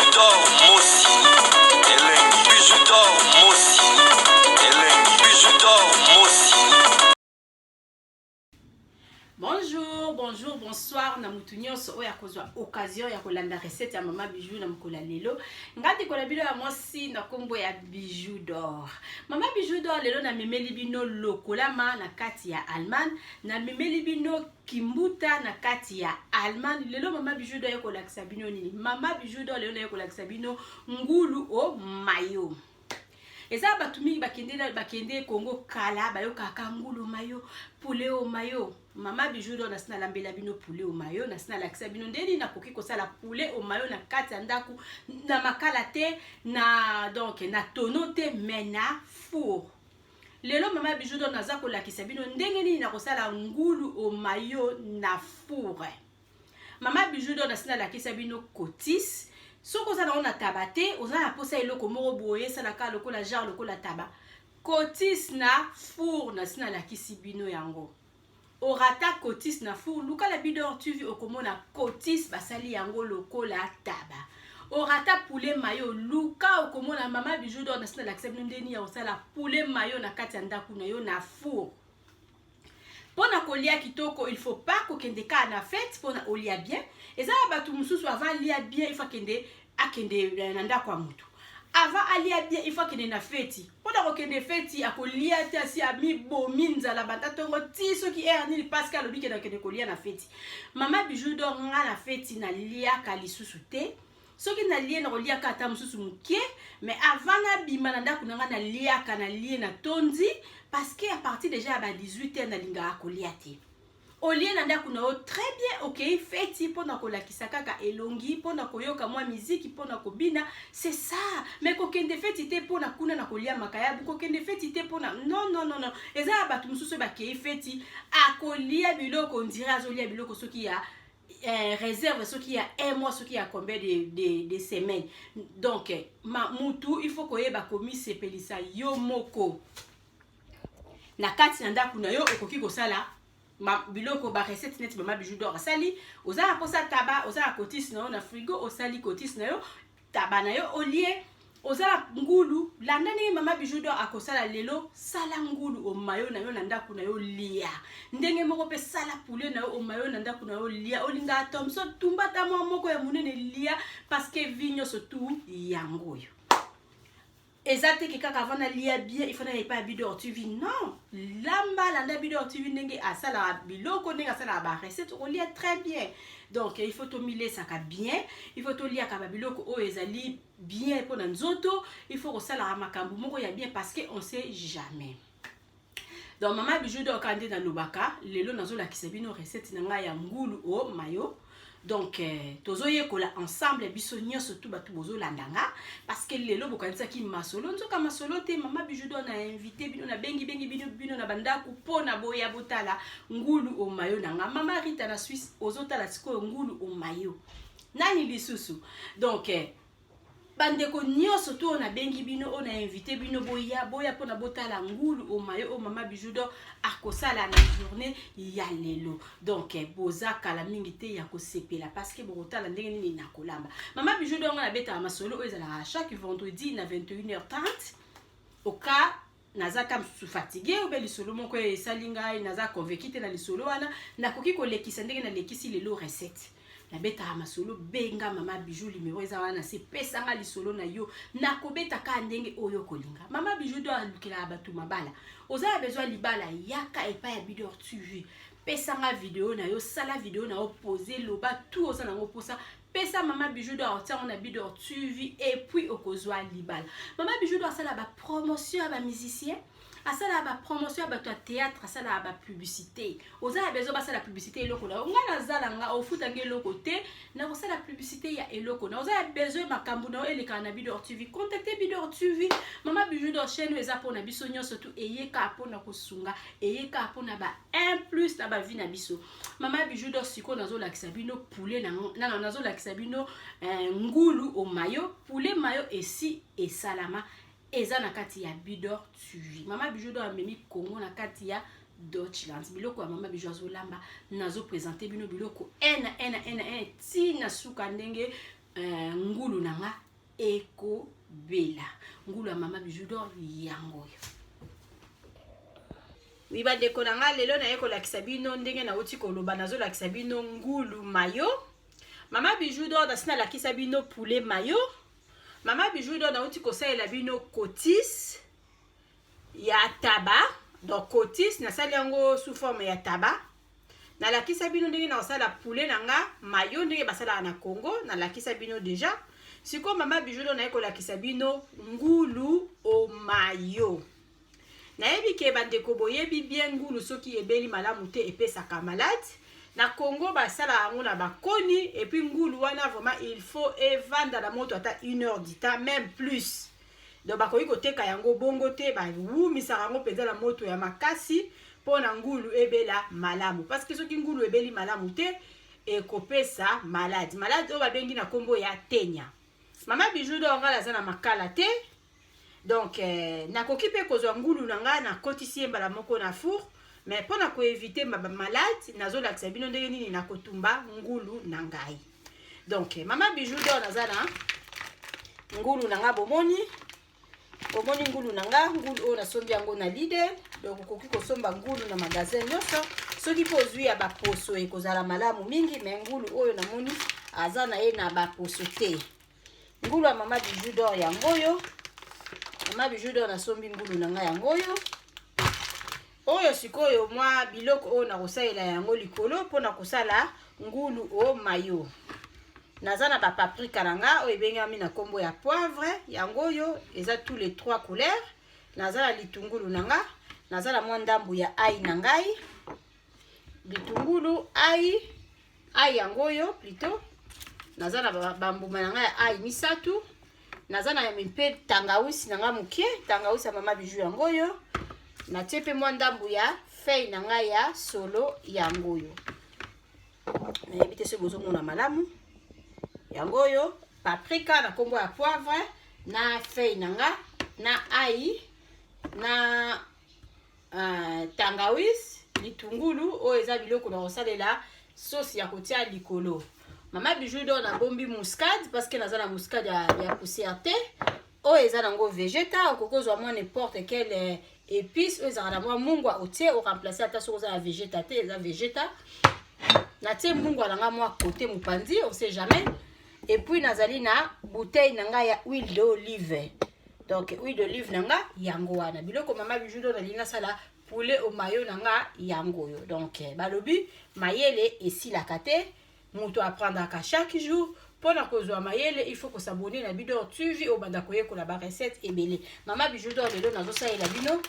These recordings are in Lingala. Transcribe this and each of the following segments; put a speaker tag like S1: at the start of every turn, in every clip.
S1: bijou d'or, Mossi. Hélène, bijou d'or, Mossi. Hélène, bijou d'or, Mossi.
S2: Bonjour, bonjour, bonsoir. Na mutunyoso oya kozwa occasion ya kolanda recette ya mama bijou na mukola lelo. Ngati kola bilo ya Mossi na kombo ya bijou d'or. Mama bijou d'or lelo na memeli bino lokolama na kati ya Allemagne, na memeli bino kimbuta na kati ya Allemagne. Lelo mama bijou d'or yokola kisabino nini? Mama bijou d'or lelo na yokola kisabino ngulu o mayo. Eza batumi bakende Congo kala bayoka kangulu mayo, poulet au mayo. Mama bijou d'or nasina lambela bino poulet au mayo, nasina lakisa bino ndeni na koki kosala poulet au mayo na kati ya ndaku na makala te na donc na tono te mena four. Lelo mama bijou d'or naza kolakisa bino ndenge nini na kosala ngulu au mayo na four. Mama bijou d'or nasina lakisa bino cotis. Soko za na tabate, oza na posa eloko moko boye salaka lokola genre lokola taba. Cotis na four na sina la kisi bino yango. Orata cotis na four, luka la bidor tu vi okomona cotis basali yango lokola taba. Orata poulet mayo, luka okomona mama bijou d'or na sina la kisi bino ndeni ya osala poulet mayo na kati ya ndaku na yo na four. Pona kolia kitoko, il faut pas kokende ka na fête pona olia bien. Eza batu mususu avant lia bien, il faut kende akende nanda kwa mutu. Avant alia bien, il faut kende na fête. Pona kokende fête akolia te asi ami bominza la batatongo ti soki erni Pascal obi kende kende kolia na fête. Mama bijou d'or nga na fête na lia kalisusu te. Soki na lie na kolia ka ta mususu mukie, mais avant na bima na ndako nga na lia ka na lie na tondi parce que à partir déjà à 18h na linga kolia te. Olie na ndako na très bien, OK, feti pona kolakisa kaka elongi, pona koyoka mwa muziki, pona kobina, c'est ça. Mais kokende feti te pona kuna na kolia makaya, kokende feti te pona non non non non. Eza batu mususu ba ke feti akolia biloko on dirait azolia biloko soki ya réserve ce qui a un mois, ce qui a combien de semaines. Donc mutu il faut koyeba komi sepelisa yo moko na kati na ndaku na yo okoki kosala biloko ba recette net mama bijou d'or sali oza posa taba oza cotis na yo na frigo osali cotis na yo taba na yo olie oza ngulu landa ndenge mama bijou d'or akosala lelo sala ngulu o mayo na yo na ndaku na yo lia ndenge moko pe sala poulet na yo o mayo na ndaku na yo lia olinga tomso tumba ta moko ya munene lia parce que vigno surtout yango yo ezate ke kaka avant na lia bien il faut na pas bidor tu vis non lamba landa bidor tu vis ndenge asala biloko ndenge asala ba recette on lia très bien. Donc il faut to miller ça bien, il faut to lia ka biloko o ezali bien pour na nzoto, il faut osala makambu moko ya bien parce que on sait jamais. Donc mama bijou d'or kande na lobaka lelo nazo la kisabino recette na nga ya ngulu o mayo. Donc tozoye kola ensemble biso nyonso tout batu bozo landanga parce que lelo bokanisa ki masolo nzoka masolo te mama bijou d'or na invité bino na bengi bino na banda ku pona boya botala ngulu o mayo nanga mama Rita na Suisse ozotala siko ngulu o mayo nani lisusu. Donc bandeko nyonso to on a bengi bino on a invité bino boya pona botala ngulu o mayo o mama bijou d'or akosala na journée ya lelo. Donc bozaka la mingi te ya kosepela parce que botala ndenge nini na kolamba mama bijou d'or na beta masolo ezala chaque vendredi na 21h30 au cas nazaka msu fatigué ou beli solo moko esalinga naza convaincu na lisolo wana na koki kolekisa ndenge na lekisi lelo recette na beta masolo benga mama bijou numéro eza wana se pesanga lisolo na yo na kobeta ka ndenge oyo kolinga mama bijou d'or lukela batu mabala oza besoin libala yaka epa ya bidor tu vu pesanga video na yo sala video na yo poser loba tout oza nango posa pesa mama bijou d'or tia on a bidor tu vu et puis okozwa libala mama bijou d'or sala ba promotion à ba musicien asala ba promotion ba théâtre asala ba publicité oza besoin ba sala publicité eloko na nga nazala nga ofuta ngeloko te na kosala publicité ya eloko na oza besoin makambu na eleka na bidor TV contacter bidor TV mama bijou d'or chaîne eza pona biso nyonso tout eyeka pona kosunga eyeka pona ba 1+ na ba vie na biso mama bijou d'or siko nazo lakisa bino poulet na nazo lakisa bino ngulu o mayo poulet mayo esi et salama eza na kati ya bidor tuvi mama bijou d'or amemi Congo na kati ya Deutschland biloko ya mama bijou azolamba nazo présenter bino biloko ena ti na suka ndenge ngulu nanga eko bela ngulu ya mama bijou d'or yango yo. Oui bandeko nanga lelo na yeko lakisa bino ndenge na uti koloba nazo lakisa bino ngulu mayo. Mama bijou d'or dasina lakisa bino poulet mayo. Mama bijou d'or na uti kosalela bino cotis ya taba. Donc cotis na sali yango sous forme ya taba. Na lakisa bino ndenge na osala poulet nanga mayo ndenge basala na Congo na lakisa bino déjà. Siko mama bijou d'or na yeko lakisa bino ngulu o mayo. Na yebi ke bandeko boyebi bien ngulu soki ebeli malamu te epesaka malade. Na Congo basala yango na bakoni et puis ngulu wana vraiment il faut evanda na moto ata 1 heure du temps même plus. Donc bakoki koteka yango bongo te ba wumisaka yango penza na moto ya makasi pona ngulu ebela malamu parce que soki ngulu ebeli malamu te ekopesa malade. Malade o babengi na kombo ya tenya. Mama bijou d'or ngala za na makala te. Donc nakoki pe kozwa ngulu nanga na kotisi embala moko na four mais pona ko éviter malade nazo lakisa bino ndenge nini na kotumba ngulu na ngai. Donc mama bijou d'or naza na ngulu nanga bomoni ngulu nanga ngulu o na sombi yango na Lidl. Donc koki kosomba ngulu na magasin nyonso soki po zwi ya baposo ekozala malamu mingi mais ngulu oyo namoni aza na ye na baposo te. Ngulu ya mama bijou d'or yango yo. Mama bijou d'or na sombi ngulu nanga yango yo. Oyo sikoyo mwa biloko o na kosalela yango likolo pona kosala ngulu o mayo. Naza na ba paprika nanga o ebengami na kombo ya poivre yango yo eza tous les 3 couleurs. Naza na litungulu nanga, naza na mwa ndambu ya ai na ngai. Litungulu ai yango yo plutôt. Naza na bambuma nanga ya ai misatu. Naza na mpe tangawisi nanga mukie, tangawisi ya mama bijou yango yo. Na tepe mwa ndambu ya feuille nanga ya solo yango yo. Na yebite se bozo mona malamu. Yango yo, paprika na kombo ya poivre, na feuille nanga, na ai, na tangawisi, litungulu, o eza biloko na kosalela sauce ya kotia likolo. Mama bijou d'or na bombi muscade parce que naza na muscade ya poussière te. O eza nango végéta, okokozwa mwa n'importe quelle épice, o eza na mwa mungwa otie o remplacer ata soko za végéta te, eza végéta. Na tie mungwa nanga mwa côté mupandi, on sait jamais. Et puis nazali na bouteille nanga ya huile d'olive. Donc huile d'olive nanga yango wana. Biloko mama bijou d'or na sala poulet au mayo nanga yango yo. Donc balobi mayele esilaka te. Muto apprendra chaque jour. Pour la kozwa mayele, il faut que s'abonner na Bidor TV au banda koye ko la ba recette ebele. Mama bijou d'or lelo nazo sa ela bino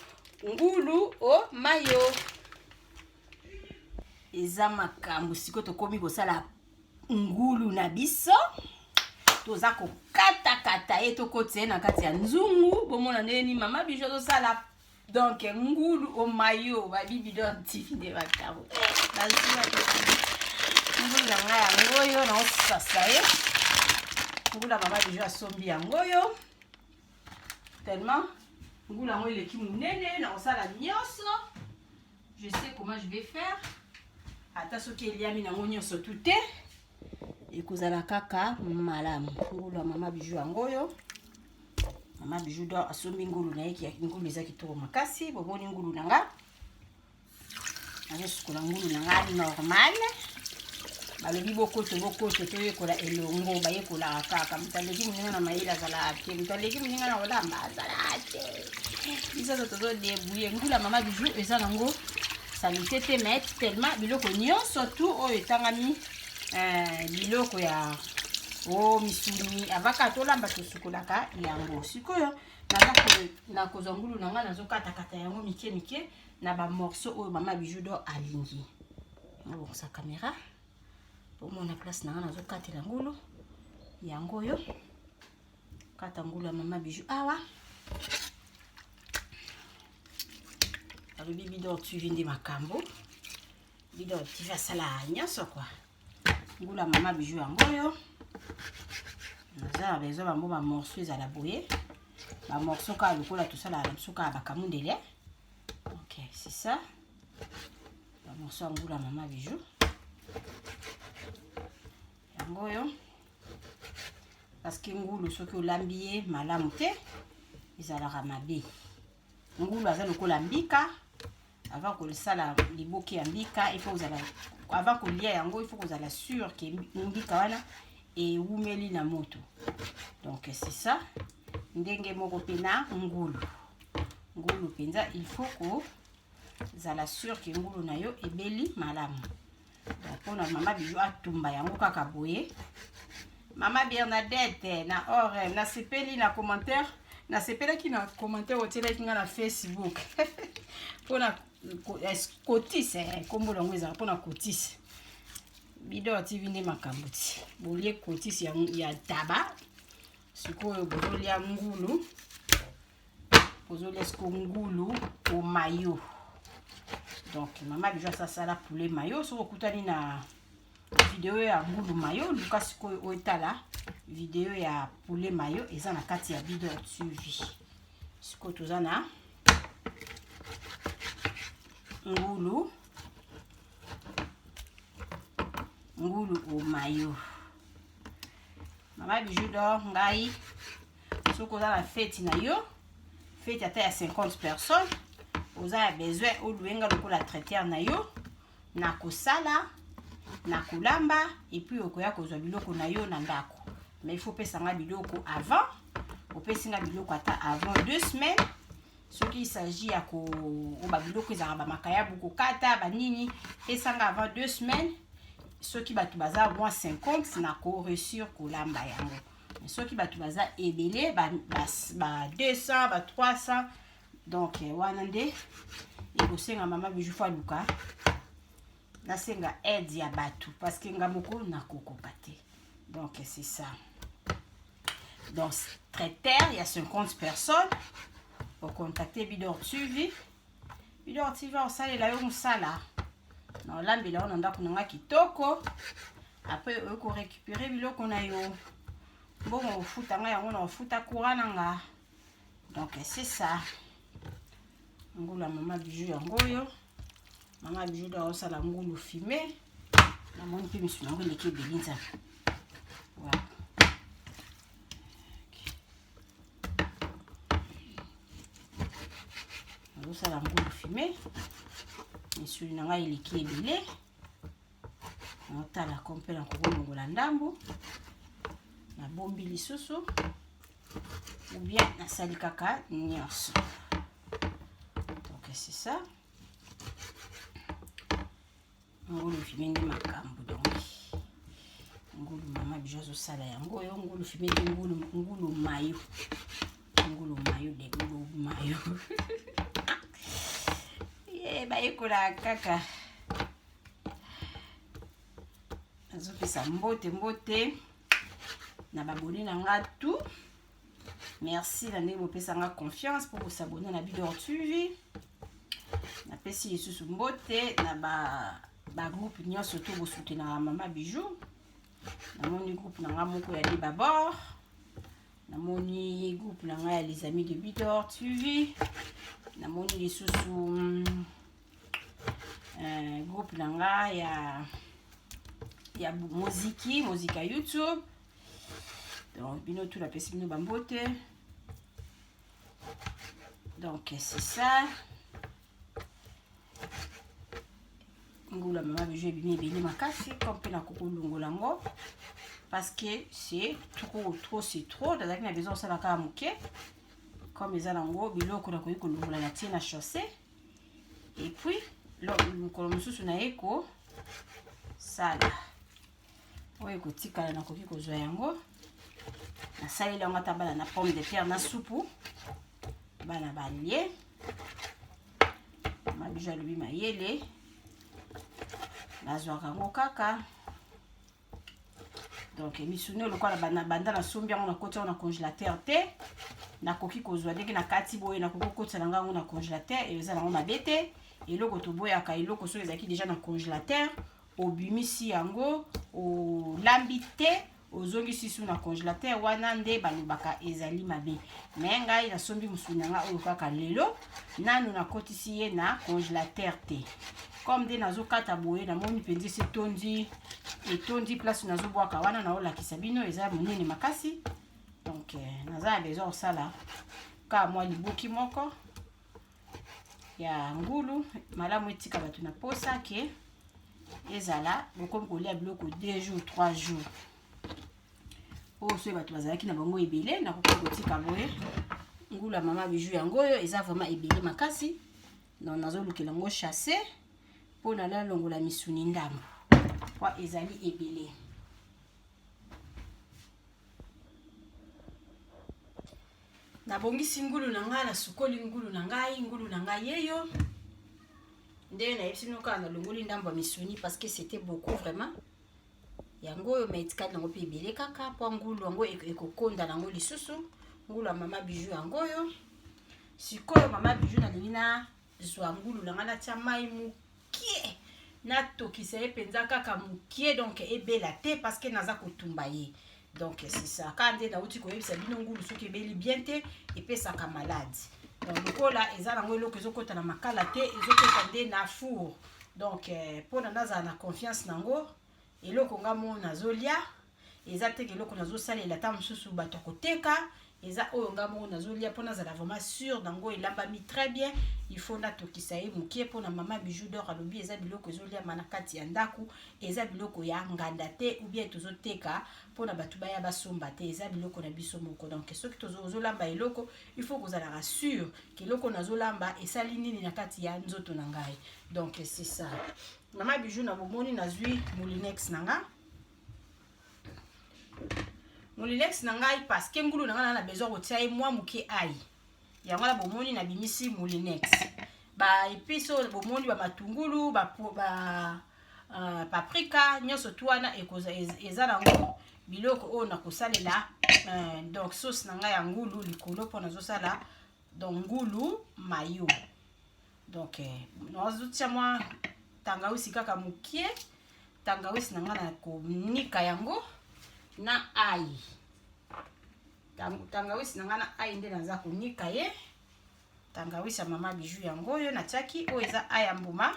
S2: ngulu o mayo. Eza makambo siko to komi ko sala ngulu na biso. Toza ko kata e to kotie na kati ya nzungu. Bomona neni mama bijou do sala donc ngulu o mayo ba Bidor TV de bakabo. Ngulu nanga yango yo na osasa ye. Ngulu mama bijou asombi yango yo. Tellement ngulu yango eleki munene na osala nyonso. Je sais comment je vais faire. Ata soki eliami nango nyonso tout te. Ekozala kaka malamu. Ngulu mama bijou yango yo. Mama bijou d'or asombi ngulu na ye ngulu eza kitoko makasi. Boboni ngulu nanga. Nazosukola ngulu nanga normal. Balobi bokoto to yekola elongo bayekola kaka mutaleki muninga na mayela zala ate mutaleki muninga na olamba zala ate biso to debouiller ngula mama bijou eza nango salite te mais tellement biloko nyonso tout o etangami biloko ya o misuni avaka to lamba to sukolaka yango sikoyo na kozwa ngulu nanga nazokata yango mike na ba morceau o mama bijou d'or alingi ngo sa caméra. Pour mon place na nazo katela ngulu yango yo kata ngulu mama bijou awa alobi Bidor TV ndi makambo Bidor TV asala nyonso kwa ngulu mama bijou yango yo naza bezo bambo ba morceau ezala boye ba morceau ka lokola tout ça la suka bakamundele. OK, c'est ça ba morceau ngulu mama bijou yango yo parce que ngulu soki olambi ye malamu te ezalaka mabe. Ngulu aza lokola mbika. Avant que sala liboki ya mbika, il faut avant que lia yango, il faut que la sûr que mbika wana et umeli na moto. Donc c'est ça. Ndenge moko pena ngulu. Ngulu penza, il faut que la sûr que ngulu na yo ebeli malamu. Donc pour maman bijou atumba yango kaka boye. Maman Bernadette na or na sepeli na commentaire, na sepela ki na commentaire otela ki na Facebook. Pour na cotis kombo longo eza pour na cotis. Bidor TV nde makambo ti. Bolie cotis ya taba. Sikoyo bozolia ngulu. Bozolia sko ngulu au mayo. Donc maman bijou ça sala poulet mayo so okutani na vidéo ya ngulu mayo luka sikoyo oetala vidéo ya poulet mayo eza na kati ya Bidor TV. Sikoyo tozana ngulu au mayo. Maman bijou d'or ngai soko za la fête na yo fête ata ya 50 personnes oza besoin oluenga lokola traiteur na yo na kosala na kulamba et puis okoya kozwa biloko na yo na ndako. Mais il faut pesa nga biloko avant, opesi nga biloko ata avant 2 semaines. Ce qui s'agit à ko ba biloko za ba makaya buko kata ba nini pesa nga avant 2 semaines. Ce qui batu baza moins 50 na ko réussir kolamba yango. Mais ce qui batu baza ebele ba 200 ba 300 donc wana nde ekosenga mama bijou fa luka. Nasenga aide ya batu parce que ngamoko na kokoka te. Donc c'est ça. Donc traiteur, il y a 50 personnes. Pour contacter Bidor TV. Bidor TV on sale la yo musala. Na lambi la on anda kunanga kitoko. Après on récupérer biloko na yo. Bon on futa nga yango na futa courant nga. Donc c'est ça. Ngula mama bijou yango yo. Maman bijou da osala ngulu fumé. Na moni pe misu nango leki belinza. Voilà. Osala ngulu fumé. Misu nanga leki ebele. Na otala kompe na kokolongola ndambo. Na bombi lisusu. Ou bien na sali kaka nyonso. Donc c'est ça. Ngulu fumé ndi makambo donc. Ngulu mama bijou zo sala yango yo ngulu fumé ndi ngulu mayo. Ngulu mayo de ngulu mayo. Ba ekola kaka. Azo pesa mbote na babone na nga tout. Merci na ndenge bopesa nga confiance pour vous abonner na Bidor TV. Na pesi lisusu mbote na ba groupe nyonso to bo soutenir mama bijou. Na moni groupe na nga moko ya Debabor. Na moni groupe na nga ya les amis de Bidor TV. Na moni lisusu groupe na nga ya muzika YouTube. Donc bino tout la pesi bino bambote. Donc c'est ça. Ngula mama bijou bimi bini makasi comme pe na kokolongo lango parce que c'est trop c'est trop dazaki na besoin ça la ka muke comme eza nango biloko na koyiko longola na tie na chaussée et puis lokolo mosusu na eko sala oyo kotikala na koki kozwa yango na sali yango ata bana na pomme de terre na supu bana balie mabijou alobi mayele nazwaka yango kaka donc misuni lokola banda na sombi yango na koti yango na congélateur te nakoki kozwa ndenge na kati boye nakoki kokotisa na yango na congélateur eza nango mabe te eloko toboyaka eloko soki ezalaki déjà na congélateur obimisi yango olambi te ozongisi su na congélateur wana nde balobaka ezali mabe. Mais ngai nasombi musuni nanga oyo kaka lelo nanu nakotisi ye na congélateur te. Comme nde nazokata boye namoni mpenzi se etondi place nazobwaka wana naolakisa bino eza monene makasi. Donc naza besoin osala ka mwa libuki moko ya ngulu malamu etika bato na posa ke ezala bokomi kolia biloko 2 jours 3 jours. So bato bazalaki na bango ebele nakoki kotika boye ngulu ya mama Bijou yango oyo eza vraiment ebele makasi. Donc nazolukela ngo chasser po na la longola misuni ndambo kwa ezali ebele. Nabongisi ngulu na ngai na sukoli ngulu na ngai yeyo nde na yebisi bino kaka na longoli ndambo ya misuni parce que c'était beaucoup vraiment yango oyo maetikali nango mpe ebele kaka po ngulu yango ekokonda nango lisusu. Ngulu ya mama Bijou yango oyo sikoyo mama Bijou nalingi na zwa ngulu na ngai natia mai mukie natokisa ye mpenza kaka mukie donc ebela te parce que naza kotumba ye. Donc c'est ça. Quand on est dans l'outil, c'est bien ngulu soki ebeli bien te epesaka malade. Donc lokola eza nango eloko ezokota na makala te ezokota nde na four. Donc pour naza na confiance nango eloko ngamo nazolia eza te eloko nazosalela ta mususu bato koteka eza oyo ngamo nazolia pour nazala vraiment sûr nango elambami très bien. Il faut natokisa ye mukie pour na mama Bijou d'or alobi eza biloko ezolia manakati ya ndaku eza biloko ya nganda te ou bien tozoteka pour na batu baya basomba te eza biloko na biso moko. Donc soki tozolamba eloko il faut kozala rassuré que eloko nazolamba esali nini na kati ya nzoto na ngai. Donc c'est ça. Mama Bijou na bomoni nazwi Moulinex nanga. Moulinex nanga parce que ngulu nanga na besoin kotia ye mwa mukie ai. Yango la bomoni na bimisi Moulinex. Ba épices bomoni ba matungulu ba paprika nyonso tuana eza nango biloko o na kosalela donc sauce nanga ya ngulu likolo po nazosala donc ngulu mayo. Donc nazotia mwa tangawisi kaka mukie tangawisi nanga na konika yango na ai. Tangawisi nanga na ai nde naza konika ye. Tangawisi ya mama Bijou yango oyo natiaki oyo eza ai ya mbuma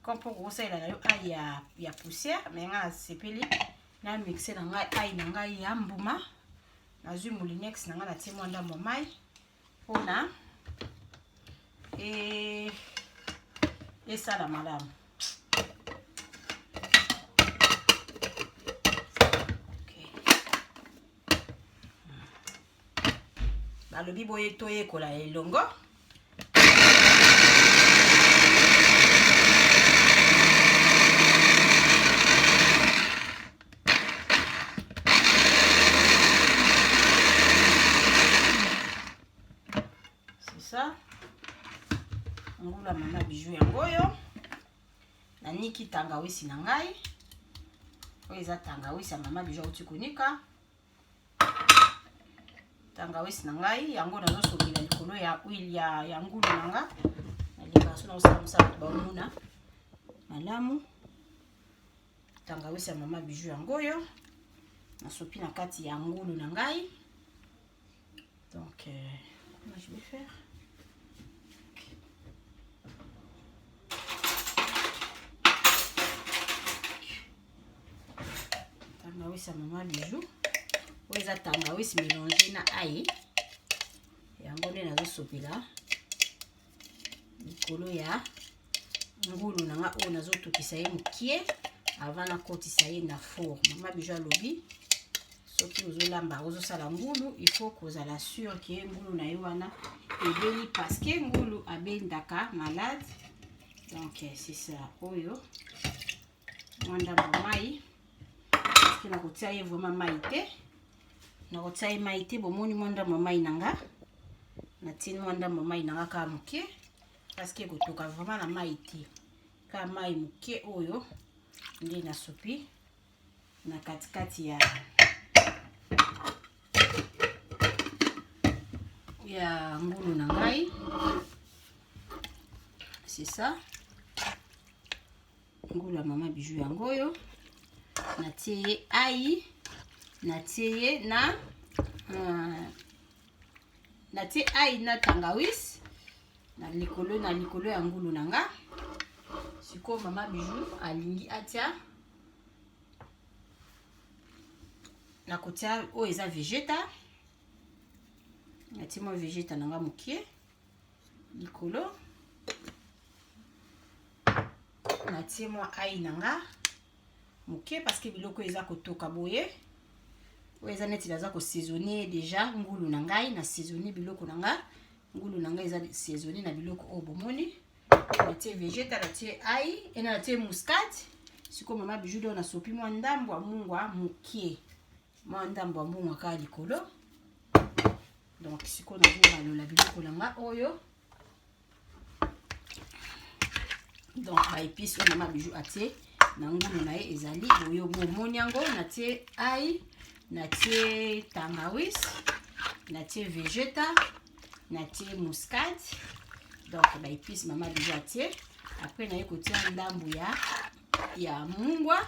S2: comme pour kosalela na yo ai ya poussière mais nga sepeli na mixer na ngai ai na ngai ya mbuma nazwi Moulinex nanga natie mwa ndambo mai mpona esala malamu. Balobi boye toyekola elongo. C'est ça. Ngula mama Bijou yango oyo. Naniki tangawisi na ngai. Oyo eza tangawisi ya mama Bijou auti konika. Tangawisi na ngai yango nazosokela likolo ya huile ya ngulu nanga nalika na osala mosala baomuna malamu. Tangawisi ya mama Bijou yango oyo nasopi na kati ya ngulu na ngai. Donc comment je vais faire? Tangawisi ya mama Bijou oyo eza tangawisi mélange na ai yango nde nazosopela likolo ya ngulu nanga oyo nazotokisa ye mukie avant nakotisa ye na four. Mama Bijou alobi soki ozolamba ozosala ngulu il faut kozala sûr ke ngulu na ye wana ebeli parce que ngulu abendaka malade. Donc c'est ça oyo mwandambo mai parce que nakotia ye vraiment mai te nakotia ye mai te bomoni mwandambo mai nanga natini mwandambo mai nanga kaka mukie parce que kotoka vraiment na mai te ka mai mukie oyo nde nasopi na katikati ya ngulu na ngai. C'est ça ngulu ya mama Bijou yango oyo natie ye ai natie ye na natie ai na tangawis na likolo ya ngulu nanga. Siko mama Bijou alingi atia na kotia o eza vegeta. Natie mo vegeta nanga mukie likolo. Natie mo ai nanga mukie parce que biloko eza kotoka boye. O eza neti naza ko saisonner déjà ngulu na ngai na saisonner biloko nanga. Ngulu nanga eza saisonner na biloko o bomoni. Natie vegeta, natie ai, et natie muscade. Siko mama Bijou do na sopi mo ndambo ya mungwa mukie. Mo ndambo ya mungwa ka likolo. Donc siko na balola biloko nanga oyo. Donc ba épices o mama Bijou atie na ngulu na ye ezali boyo bomoni yango. Natie ai, natie tangawis, natie vegeta, natie muscade. Donc ba épices mama Bijou atie. Après na ye kotia ndambu ya mungwa.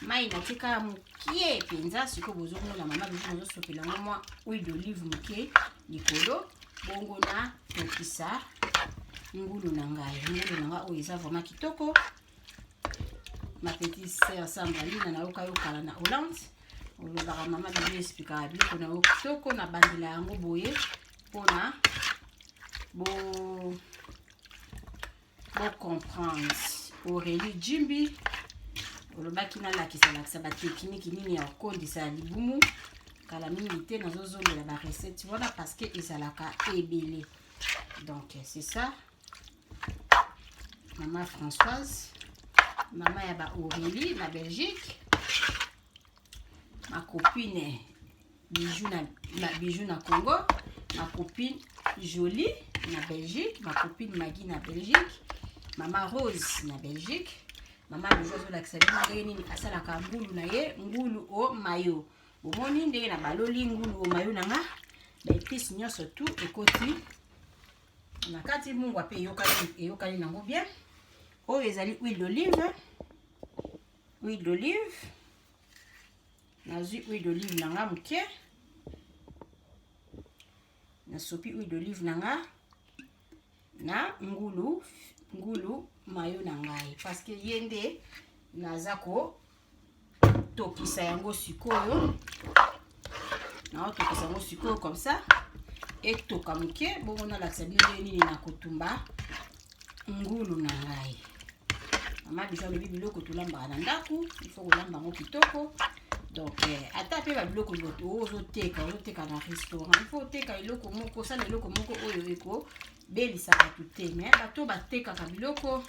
S2: Mai natie ka mukie penza. Siko bozomona mama Bijou nazo sopela mwa huile d'olive mukie likolo. Bongo na tokisa ngulu na ngai. Ngulu na ngai oyo eza vraiment kitoko. Ma petite sœur Sandrine na yoka yokala na Hollande. Olobaka mama Bijou expliquera biloko na yo kitoko na bandela yango boye pona bo comprendre. Aurélie Jimbi olobaki na lakisa ba technique nini ya kondisa libumu kala mingi te nazozongela ba recette voilà parce que ezalaka ebele. Donc c'est ça. Maman Françoise, maman ya ba Aurélie na Belgique, ma copine Bijou na Congo, ma copine Jolie na Belgique, ma copine Maggie na Belgique, maman Rose na Belgique. Maman Bijou azolakisa bino nini asalaka ngulu na ye, ngulu o mayo. Bomoni ndenge na baloli ngulu o mayo nanga ba épices nyonso tout ekoti na kati mungwa pe eyokani nango bien. Oyo ezali huile d'olive. Huile d'olive. Nazwi huile d'olive nanga mukie. Nasopi huile d'olive nanga na ngulu mayo na ngai parce que yende naza ko tokisa yango sikoyo. Na tokisa yango sikoyo comme ça et toka mukie bongo na lakisa bino nini na kotumba ngulu na ngai. Mama Bijou alobi biloko tolambaka na ndaku, il faut kolamba ngo kitoko. Donc ata pe ba biloko ozoteka na restaurant, il faut teka eloko moko, sala eloko moko oyo eko belisaka tute. Mais bato batekaka biloko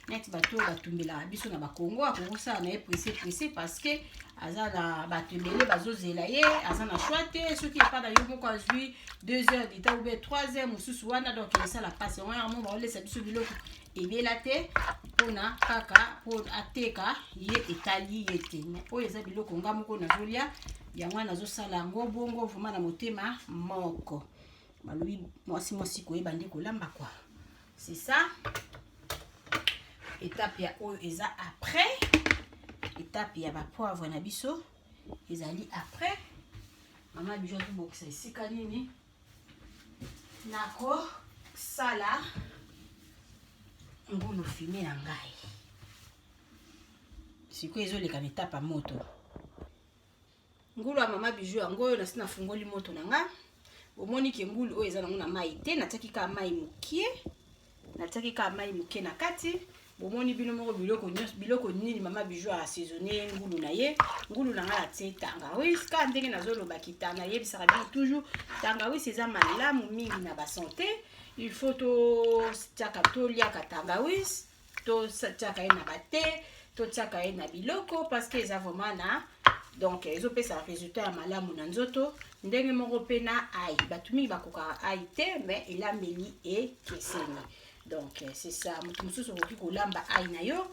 S2: neti bato batumbelaka biso na bakongo akokosala na ye pressé parce que aza na bato ebele bazozela ye, aza na choix te. Soki epa na yo moko azwi 2 heures d'état ou bien 3 heures mosusu wana, donc esala pasi yango yango baolesa biso biloko ebela te mpona kaka mpo ateka ye etali ye te. Mais oyo eza biloko nga moko nazolia yango nazosala yango bongo vraiment na motema moko. Balobi mwasi koyeba nde kolamba kwa. C'est ça. Étape ya oyo eza après. Étape ya ba poivre na biso ezali après. Mama Bijou akobokisa esika nini nako sala ngulu fumé na ngai. Siko ezoleka na étape ya moto. Ngulu ya Mama Bijou yango oyo nasi nafungoli moto na nga. Omoni ke ngulu oyo eza nango na mai te, natiaki ka mai mukie. Natiaki ka mai mukie na kati. Bomoni bino moko biloko nini Mama Bijou a assaisonné ngulu na ye. Ngulu na nga atie tangawis. Ka ndenge nazoloba kitana yebisaka bino toujours tangawis eza malamu mingi na ba santé. Il faut to liaka tangawis, to tiaka ye na ba thé, to tiaka ye na biloko parce que eza vraiment na donc ezopesa résultat ya malamu na nzoto. Ndenge moko pe na ai bato mingi bakokaka ai te mais elambeli ekeseni. Donc c'est ça, mutu mususu okoki kolamba ai na yo,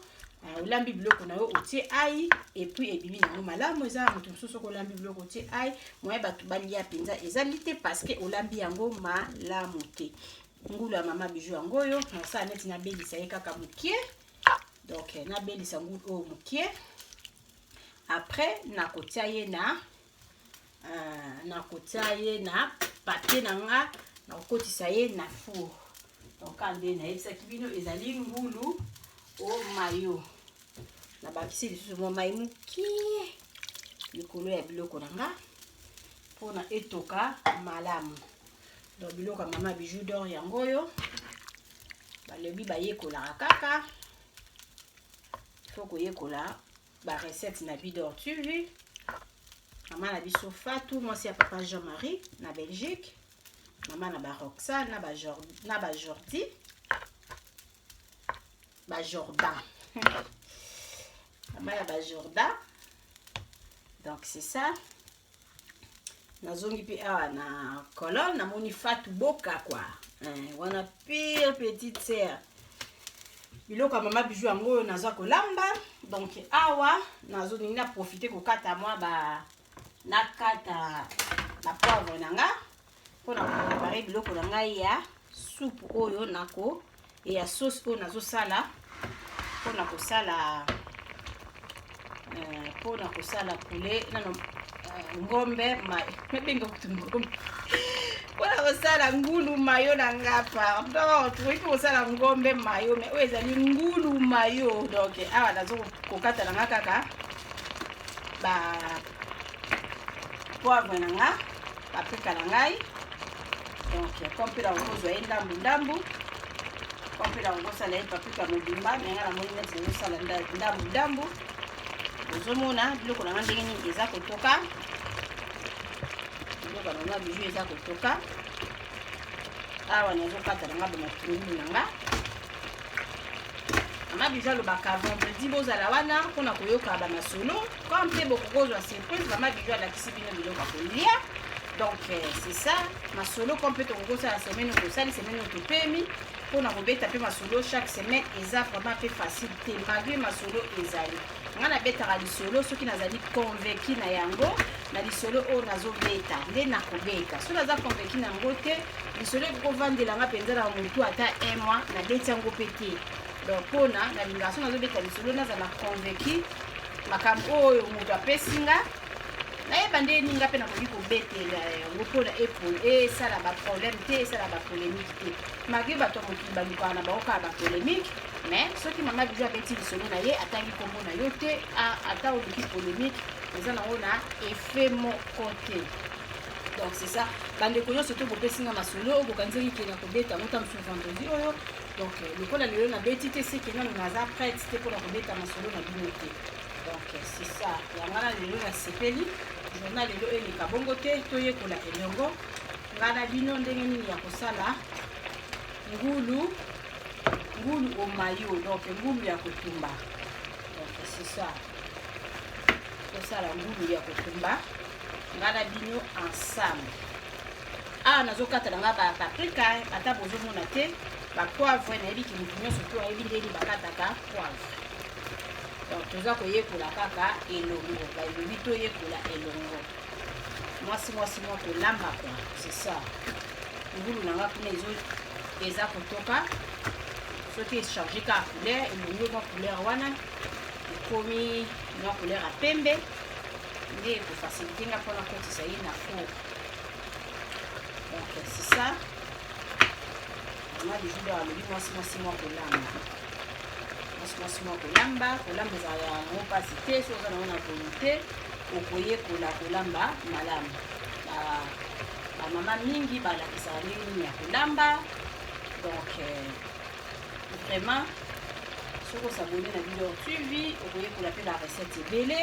S2: olambi biloko na yo otie ai et puis ebimi nango malamu. Eza mutu mususu kolambi biloko otie ai moye bato balia penza ezali te parce que olambi yango malamu te. Ngulu ya Mama Bijou yango oyo nasala neti nabelisa ye kaka mukie. Donc nabelisa ngulu oyo mukie. Après nakotia ye na na kotia ye na papier na nga na kokotisa ye na four. Donc ande na yebisaki bino ezali ngulu o mayo na bakisi lisusu mwa mai mokie likolo ya biloko na nga mpona etoka malamu. Donc biloko ya mama Bijou d'Or yango oyo balobi bayekolaka kaka faut koyekola ba recette na Bidor TV. Maman na biso Fatou, moi c'est papa Jean-Marie na Belgique. Maman na ba Roxane na ba Jordi. Ba Jordan. Maman na ba Jordan. Donc c'est ça. Nazongi pe awa na colonne na moni Fatou Boka quoi. Wana pire petite sœur. Biloko ya mama Bijou yango oyo nazwa kolamba. Donc awa nazoningi na profiter kokata mwa ba nakata la poivre nanga pona préparer biloko na ngai ya soupe oyo nako et ya sauce oyo nazosala pona kosala poulet nano ngombe mabenga kutu ngombe pona kosala ngulu mayo na nga pardon tukoki kosala ngombe mayo mais oyo ezali ngulu mayo. Donc awa nazo kokata na nga kaka ba poivre na nga paprika na ngai. Donc kompe la okozwa ye ndambu kompe la okosala ye paprika mobimba me nga na moni neti nazosala ndambu. Ozomona biloko na nga ndenge nini eza kotoka. Biloko na nga Bijou eza kotoka. Awa nazokata na nga bamatungulu na nga. Mama Bijou alobaka vendredi bozala wana mpona koyoka bamasolo comme mpe bokokozwa surprise. Mama Bijou alakisi bino biloko ya kolia. Donc c'est ça masolo comme mpe tokokosala semaine okosali semaine otopemi mpona kobeta mpe masolo chaque semaine eza vraiment mpe facile te malgré masolo ezali. Nga nabetaka lisolo soki nazali convaincu na yango na lisolo oyo nazobeta nde nakobeta. Soki naza convaincu na yango te lisolo ekokovandela nga mpenza na motu ata 1 mois nabeti yango mpe te. Donc mpona nalingaka so nazobeta lisolo nazala convaincu makambo oyo moto apesi nga nayeba nde ninga mpe nakoki kobetela yango mpona esala baproblème te esala bapolémique te. Malgré bato ya mokili balukaka na baokala bapolémique mais soki mama Bijou abeti lisolo na ye atangi kombo na yo te ata oluki polémique eza nango na effet moko te. Donc c'est ça bandeko nyonso to bopesi nga masolo bokanzaki kena kobeta yango ta mosusu vendredi oyo. Donc lokola lelo nabeti te seke nano naza prête te mpona kobeta masolo na bino te. Donc c'est ça yango na lelo nasepeli journal lelo eleka bongo te toyekola elongo nga na bino ndenge nini ya kosala ngulu au mayo. Donc ngulu ya kotumba. Donc c'est ça kosala ngulu ya kotumba nga na bino ensemble. Nazokata na nga ba paprika ata bozomona te ba poivre nayebi ki motu nyonso to ayebi ndeni bakataka poivre. Donc toza koyekola kaka elongo balobi toyekola elongo mwasi mwa kolamba kwa. C'est ça ngulu na nga kuna eza kotoka soki echange kaka couleur elongo mwa couleur wana ekomi mwa couleur ya pembe nde ekofacilite nga mpona kotisa ye na four. Donc c'est ça mama Bijou d'Or alobi mwasi mwa kolamba. Mwasi mwa kolamba ezala yango mpasi te so oza nango na volonté okoyekola kolamba malamu. Bamama mingi balakisaka ndenge nini ya kolamba. Donc vraiment soki osabone na Bidor TV okoyekola mpe ba recette ebele.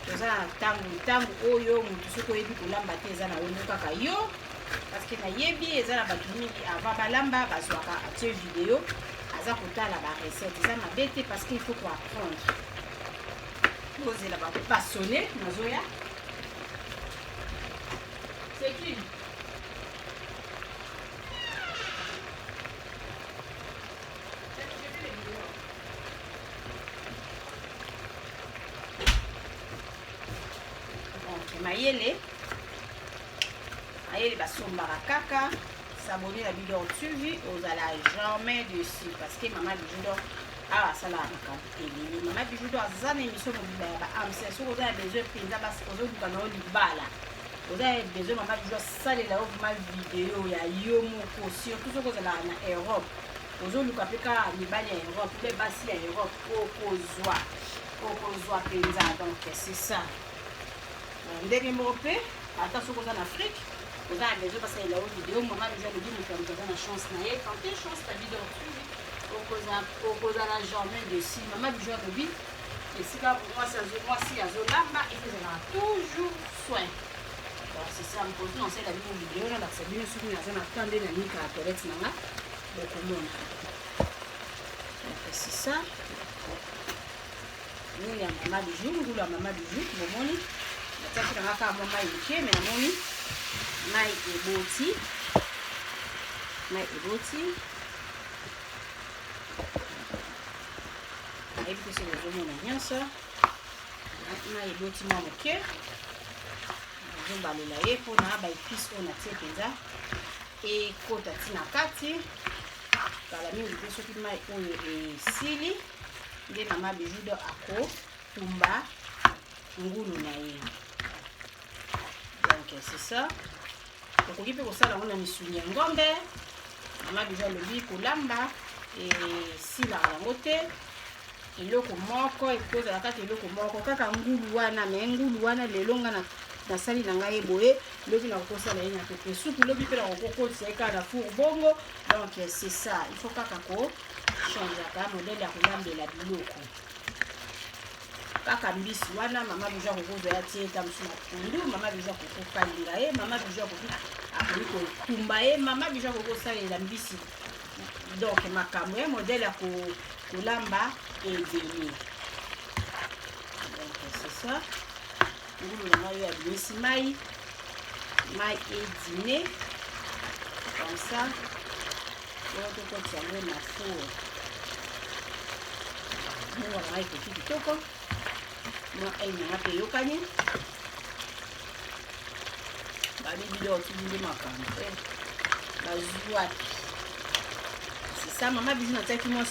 S2: Toza na ntango oyo motu soki oyebi kolamba te eza na oyo kaka yo parce que nayebi eza na bato mingi avant balamba bazwaka atie video aza kotala ba recette eza mabe te parce qu'il faut koapprendre. Bozela bapassionné nazoya c'est qui mayele basombaka kaka s'abonner à Bidor TV ozala jamais dessus parce que mama Bijou d'Or Ah, ça là, maman bijou doit zana émission mobile ba amse so ko za besoin pinza ba so ko kana o libala ko za besoin maman bijou sale la o ma vidéo ya yo moko surtout so ko za na Europe ozo luka peka mibali ya Europe pe basi ya Europe ko zwa pinza donc c'est ça ndenge moko ata so ko za na Afrique ko za besoin parce la o vidéo maman bijou le dit mo ka na chance na ye quand tu chance ta vidéo okozala jamais dessus maman bijou alobi esika mwasi azolamba ekozala toujours soin donc c'est ça mpozi nasala bino video nalakisa bino soki naza na temps nde nanika ya toilette nanga bokomona donc c'est ça ngulu ya mama bijou bomoni natiaki nanga kaka mwa mai moke me namoni mai eboti et puis c'est le bon ça na eboti mwa moke ozobalela ye mpona baepice oyo natie mpenza ekota ntina kati kala mingi mpe soki mai oyo esili nde mama bijou akotumba ngulu na ye donc c'est ça okoki mpe kosala yango na misuni ya ngombe mama bijou alobi kolamba esilaka yango te eloko moko ekozala kaka eloko moko kaka ngulu wana me ngulu wana lelo nga nasali na ngai boye lobi na kokosala ye na pepe supu lobi mpe na kokokotisa ye kaka na four bongo donc c'est ça il faut kaka kochangeaka modele ya kolambela biloko kaka mbisi wana mama bijou akokozwa ya tie ta mosu na pundu mama bijou akokokalinga ye mama bijou akoki kotumba ye mama bijou akokosalela mbisi donc makambo ya modele ya kolamba ebele donc c'est ça ngulu na ngai oyo abimisi mai edine comme ça oyo tokotisa yango na four mungu na ngai ekoki kitoko mwa nanga mpe eyokani babibili otuli nde makambo bazwaki ça mama bijou natiaki mwa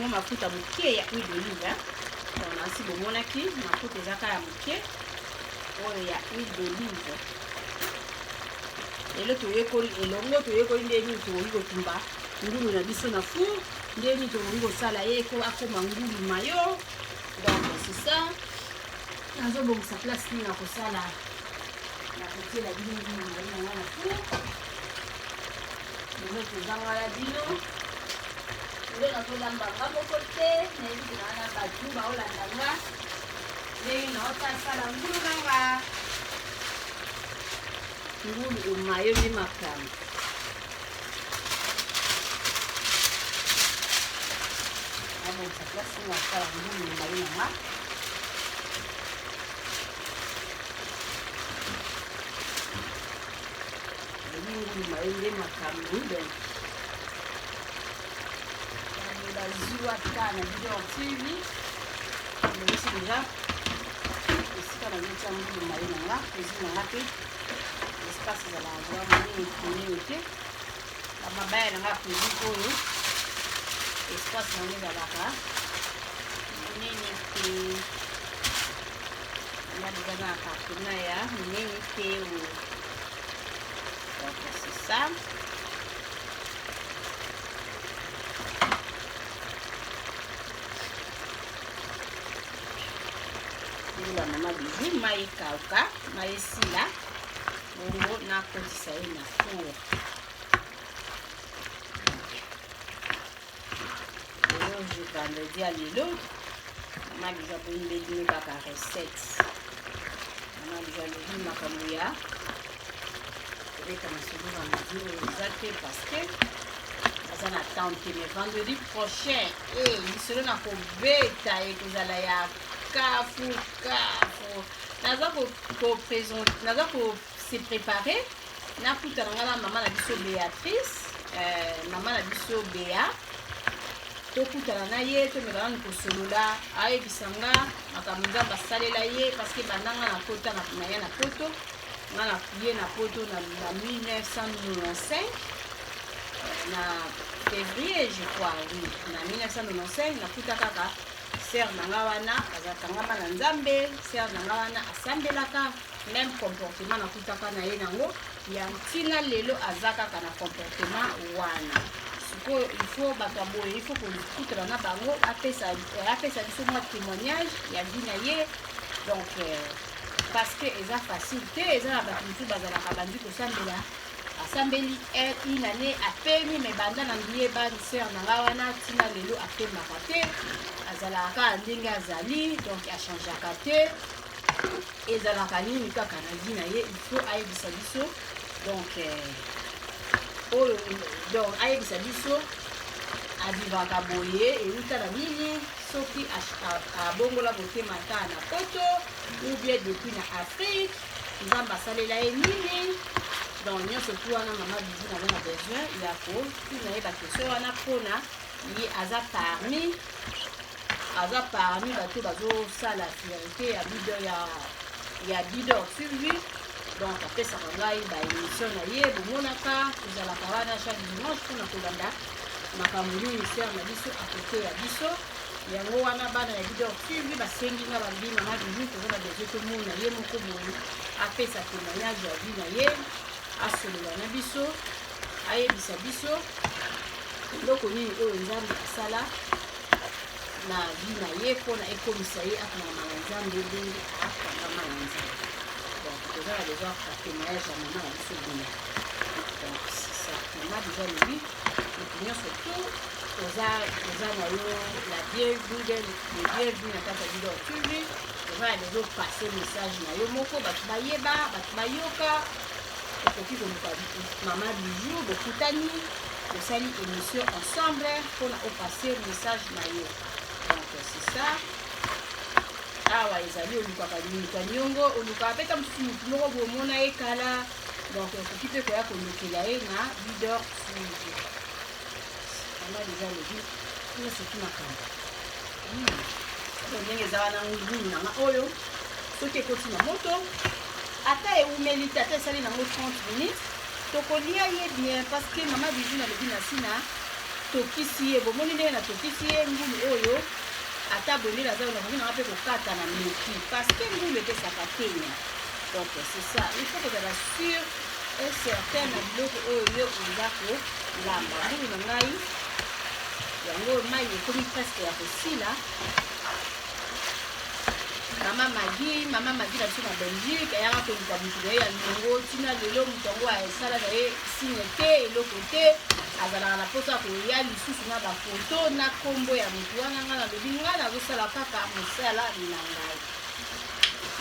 S2: mafuta moke ya huile d'olive donc nasi bomonaki mafuta ezaka ya moke oyo ya huile d'olive elongo toyekoli nde nini tokoki kotumba ngulu na biso na four nde nini tokoki kosala ye akoma ngulu mayo donc c'est ça nazobongisa place nini na kosala na kotiela bino ngulu mayo nanga na four lelo tozangala bino ndenge nazolambanga moko te nayebi naa na batu baolandanga ndenge naotasala ngulu nanga ngulu mayo nde makambo abongisa place nini asala ngulu mayo nanga ebi ngulu mayo nde makambo donc bazwa kaka na video TV nalisi deja esika nazotia ngulu mayo nanga cuisine nanga mpe espace ezalaka vraiment monene te bamabaya nanga cuisine oyo espace nango ezalaka monene te nga deja na cartona ya monene te oyo donc c'est ça la mama bijou mai ekauka mai esila bongo nakotisa ye na four lelo vendredi ya lelo mama bijou aboyindeli kaka recette mama bijou alobi makambo ya kobeta masolo vendredi oyo eza te parce que aza na temps te mais vendredi prochain lisolo na kobeta ekozala ya kafu naza kose prépare nakuta na nga na mama na biso Béatrice mama na biso Béa tokutana na ye tomekana ni kosolola ayebisanga makambo nzambe asalela ye parceke bandanga na kota na ye na poto nga na ye na poto na 1995 na février je crois, oui, na 1995 nakuta kaka sœur nanga wana azatangama na nzambe, sœur nanga wana asambelaka même comportement nakutaka na ye nango ya ntina lelo aza kaka na comportement wana. Sikoyo il faut bato boye, il faut kokutana na bango apesa biso mwa témoignage ya vie na ye. Donc parce que eza facile te, eza na bato mosusu bazalaka bandi kosambela asambeli une année apemi me banda na ndiyeba sœur nanga wana ntina lelo apemaka te, azalaka ndenge azali, donc achangeaka te, ezalaka nini kaka na vie na ye. Il faut ayebisa biso donc ayebisa biso avivaka boye euta na nini, soki abongola motema ata na poto ou bien depuis na Afrique nzambe asalela ye nini. Donc nyonso tu wana mama Bijou na besoin ya kotina ye bakestion wana mpona ye aza parmi bato bazosala finalité ya bidor suivi. Donc apesaka ngai baémission na ye bomonaka tozalaka wana chaque dimanche mpona kolanda makambo nini sœur na biso akote ya biso. Yango wana bana ya bidor suivi basengi nga babi mama Bijou toza na besoin tomona ye moko boye apesa témoignage ya vie na ye, asolola na biso, ayebisa biso eloko nini oyo nzambe asala na vie na ye mpona ekomisa ye akangama na nzambe ndenge akangama na nzambe. Donc toza na besoin ya témoignage ya mama na biso boye. Donc c'est ça mama déjà lobi moto nyonso tu toza na yo la bienvenue na kati ya bidor suivi. Toza na besoin passe message na yo moko bato bayeba bato bayoka okoki koluka mama Bijou bokutani bosali émission ensemble mpona opase message na yo. Donc c'est ça awa ezali olukaka minuka niongo olukaka peta mosusu motu moko bomona ye kala. Donc okoki mpe koya kolukela ye na bidor suivi. Mama deja lobi nyonso tu makambo ndenge eza wana ngulu nanga oyo soki ekoti na moto ata eumeli te ata esali nango 30 minutes tokolia ye bien parce que mama Bijou nalobi na nsina tokisi ye bomoni ndenge na tokisi ye ngulu oyo ata bondeli aza nakoki nanga mpe kokata na noki parce que ngulu epesaka tenya. Donc c'est ça, il faut kozala sûr et certain na biloko oyo yo oza kolamba. Ngulu na ngai yango mai ekomi presque ya kosila. Mama Magi na biso na Belgique ayaka koluka motu na ye ya ndongo ntina lelo moto yango asala na ye signe te eloko te, azalaka na mposa koya lisusu na bafoto na nkombo ya motu wana. Ngai nalobi ngai nazosala kaka mosala na ngai.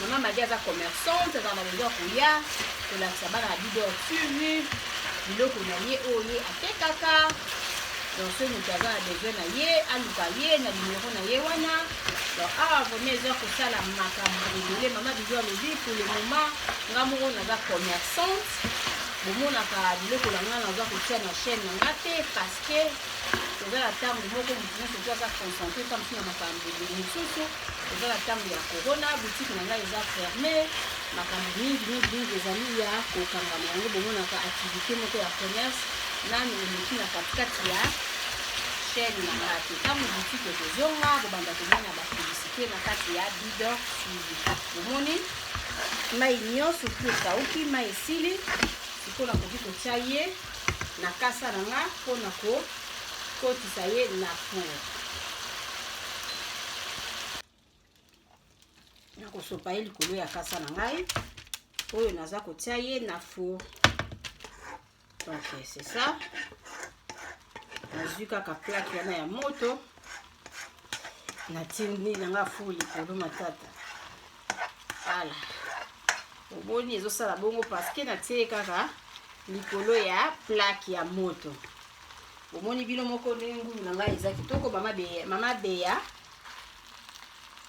S2: Mama Magi aza commerçante, azala na besoin koya kolakisa bana ya bidor suivi biloko na ye oyo ye atekaka. Donc soki moto aza na besoin na ye aluka ye na numero na ye wana. Donc awa vraimen eza kosala makambo ebele. Mama Bijou alobi pour le moment nga moko naza commerçante, bomonaka biloko na nga naza kotia na chaîne na nga te parce que eza na ntango moko motu nyonso to aza concentré ta mosu na makambo ebele mosusu. Eza na ntango ya corona, boutique na ngai eza fermé, makambo mingi ezali ya kokangama. Yango bomonaka activité moko ya commerce nani eleki na katikati ya chaîne na nga te. Ntango boutique ekozonga bobanda komona bapublicité na kati ya bidor suivi. Bomoni mai nyonso tu ekauki, mai esili, sikoyo nakoki kotia ye na kasa na nga mpona kokotisa ye na four. Nakosopa ye likolo ya kasa na ngai oyo naza kotia ye na four. Donc c'est ça, nazwi kaka plaque wana ya moto natindi nanga four likolo matata. Voilà, oboni ezosala bongo parce que natie kaka likolo ya plaque ya moto. Bomoni bino moko ndenge ngulu na ngai eza kitoko. Mama Beya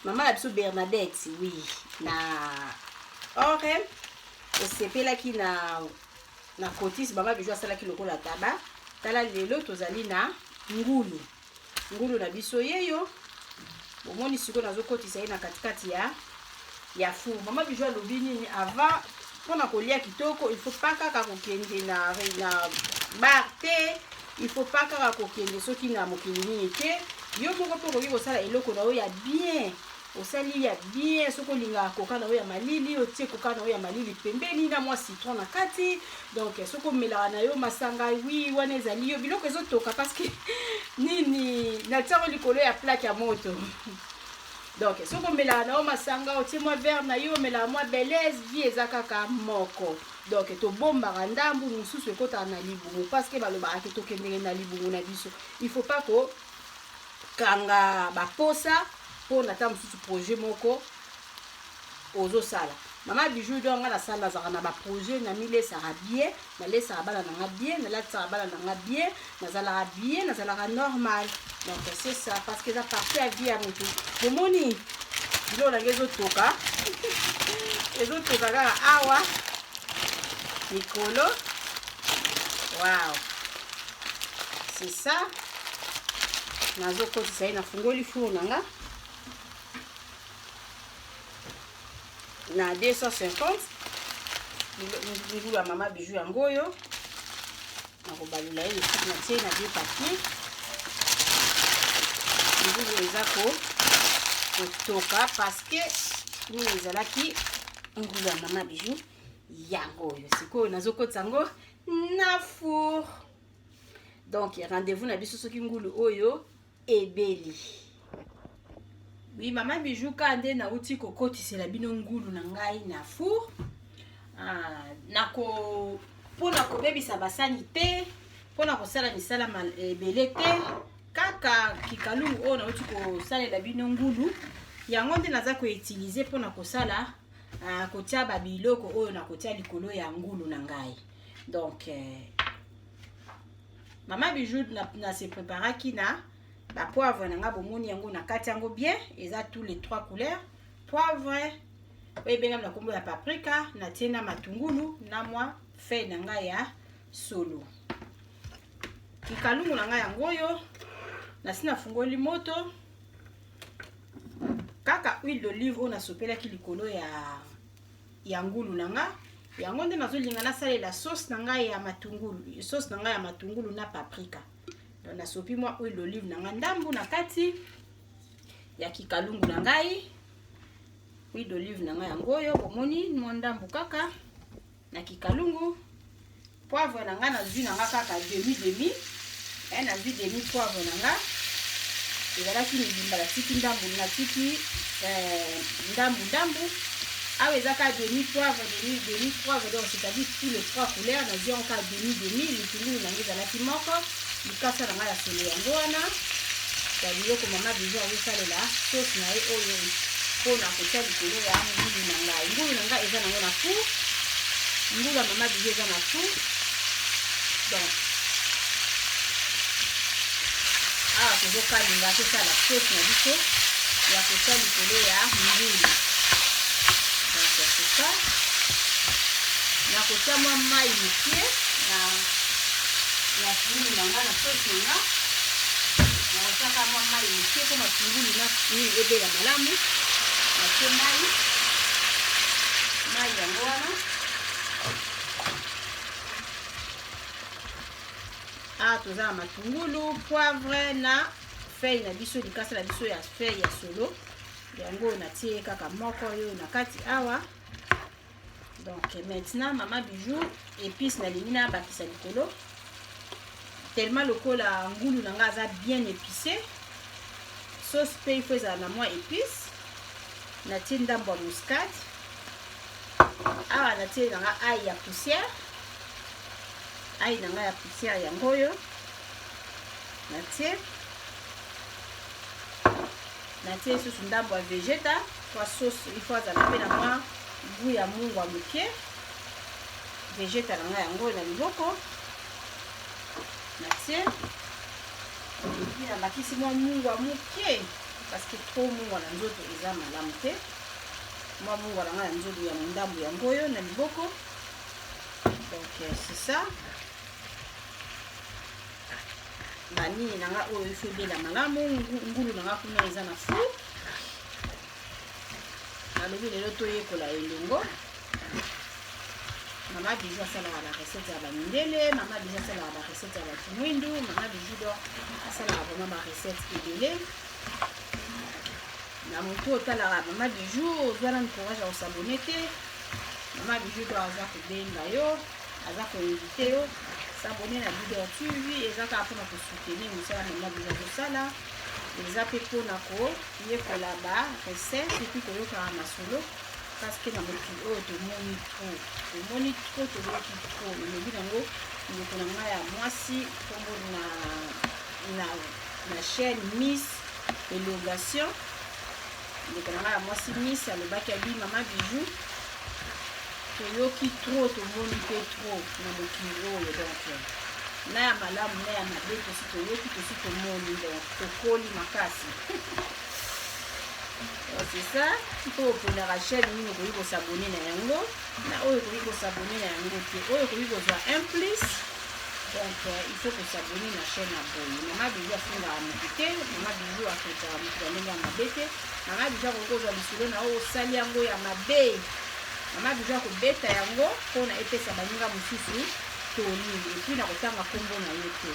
S2: mama na biso Bernadette, oui, na ore osepelaki na cotis mama Bijou asalaki lokola taba. Tala lelo tozali na ngulu na biso yeyo. Bomoni siko nazokotisa ye na katikati ya four. Mama Bijou alobi nini avant mpona kolia kitoko il faut pas kaka kokende na bar te, il faut pas kaka kokende soki na mokili nini te yo moko mpe okoki kosala eloko na oyo ya bien osali ya bien soki olingaka koka na oyo ya malili otie koka na oyo ya malili pembeni na mwa citron na kati donc soki omelaka na yo masanga wi wana ezali yo biloko ezotoka parce que nini natiango likolo ya plaque ya moto donc soki omelaka na yo masanga otie mwa verre na yo omelaka mwa belaise vi eza kaka moko donc tobombaka ndambu mosusu ekotaka na libungu parce que balobaka ke tokendeke na libungu na biso il faut pas kokanga baposa mpo na ta mosusu projet moko ozosala mama bijou donga nasala nazaka na baprojet na milesaka bien nalesaka bana nanga bien nalatisaka bana nanga bien nazalaka bien nazalaka normal donc c'est ça parce que eza partie ya vie ya motu bomoni biloko nanga ezotoka kaka awa likolo wow c'est ça nazokotisa ye nafungoli four nanga na 250 ngulu ya mama bijou yango oyo nakobalula ye lisusu natie na vie papier ngulu eza kotoka parce que nini ezalaki ngulu ya mama bijou yango oyo sikoyo nazokotisa yango na four donc rendez-vous na biso soki ngulu oyo ebeli oui mama bijou ka nde nauti kokotisela bino ngulu na ngai na four mpona kobebisa basani te mpona kosala misala ebele te kaka kikalungu oyo nauti kosalela bino ngulu yango nde naza koutilize mpona kosala kotia babiloko oyo nakotia likolo ya ngulu na ngai donc mama bijou na se préparaki na ba poivre nanga bomoni yango na kati yango bien eza tous les 3 couleurs poivre oyo ebengami na kombo ya paprika natie na matungulu na mwa feuille na ngai ya solo kikalungu na ngai yango oyo nasi nafungoli moto kaka huile d'olive oyo nasopelaki likolo ya ngulu na nga yango nde nazolinga nasalela sauce na ngai ya matungulu na paprika donc nasopi mwa huile d'olive na nga ndambu na kati ya kikalungu na ngai huile d'olive na ngai yango oyo bomoni mwa ndambu kaka na kikalungu poivre na nga nazwi na nga kaka demi nazwi demi poivre na nga ezalaki mibimba natiki ndambu natiki ndambu awa eza ka demi poivre donc c'est-à-dire tous les 3 couleurs nazwi yango ka demi litungulu na nga ezalaki moko likasa na nga ya solo yango wana ya biloko mama bijou azosalela sauce na ye oyo mpona kotia likolo ya ngulu na ngai ngulu na ngai eza nango na four ngulu ya mama bijou eza na four donc awa tozokalinga tosala sauce na biso ya kotia likolo ya ngulu donc c'est ça nakotia mwa mai mokie na ngulu na nga na sauce na nga nakotiaka mwa mai mokie mpo matungulu nini ebela malamu natie mai yango wana awa toza na matungulu poivre na feuille na biso likasa na biso ya feuille ya solo yango natie kaka moko oyo na kati awa donc maintenant mama bijou épice nalingi na bakisa likolo tellement lokola ngulu na nga aza bien épicé sauce pe il faut ezala na mwa épice natie ndambo ya muscade awa natie na nga ail ya poussière ail na nga ya poussière yango oyo natie susu ndambo ya vegeta kwa sauce il faut azala mpe na mwa goût ya mungwa moke vegeta na nga yango na liboko natie epi nabakisi mwa mungwa moke parce que trop mungwa na nzoto eza malamu te mwa mungwa na nga ya nzoto ya ndambo yango oyo na liboko donc c'est ça banini na nga oyo ifo ebela malamu ngulu na nga kuna eza na four nalobi lelo toyekola elongo na Maman Bijou ça la recette ya bandele, Maman Bijou ça la recette ya batumwindu, Maman Bijou d'or ça la vraiment ma recette ebele. Na moto otala Maman Bijou ozwana courage ya s'abonner te. Maman Bijou d'or aza ko benga yo, aza ko inviter yo, s'abonner na vidéo suivi eza ka pona ko soutenir musala Maman Bijou kosala. Eza pe pona ko yekola ba recette et puis koyoka masolo. Parce que dans le kilo, tu moni trop, tu trop. Mais évidemment, nous connaissons à moi si comme la chaîne Miss Élongation. Nous connaissons à moi si Miss à le bac à lui, Maman Bijou. Tu trop, tu moni trop dans le kilo donc. Na malamu na ya mabe to si to yoki to si to moni donc to koli makasi. C'est ça, il faut que la chaîne nous pouvons s'abonner à yango, na oyo pouvons s'abonner à yango, oyo pouvons voir un plus, donc il faut que s'abonner à la chaîne à boy. Maman Bijou a fait la montée, Maman Bijou a fait la montée à ma bête, Maman Bijou a fait la montée na o sali yango ya mabe, Maman Bijou a fait bête yango, pour na épée sa baninga mususu, toni, et puis na kotanga kombo na yote.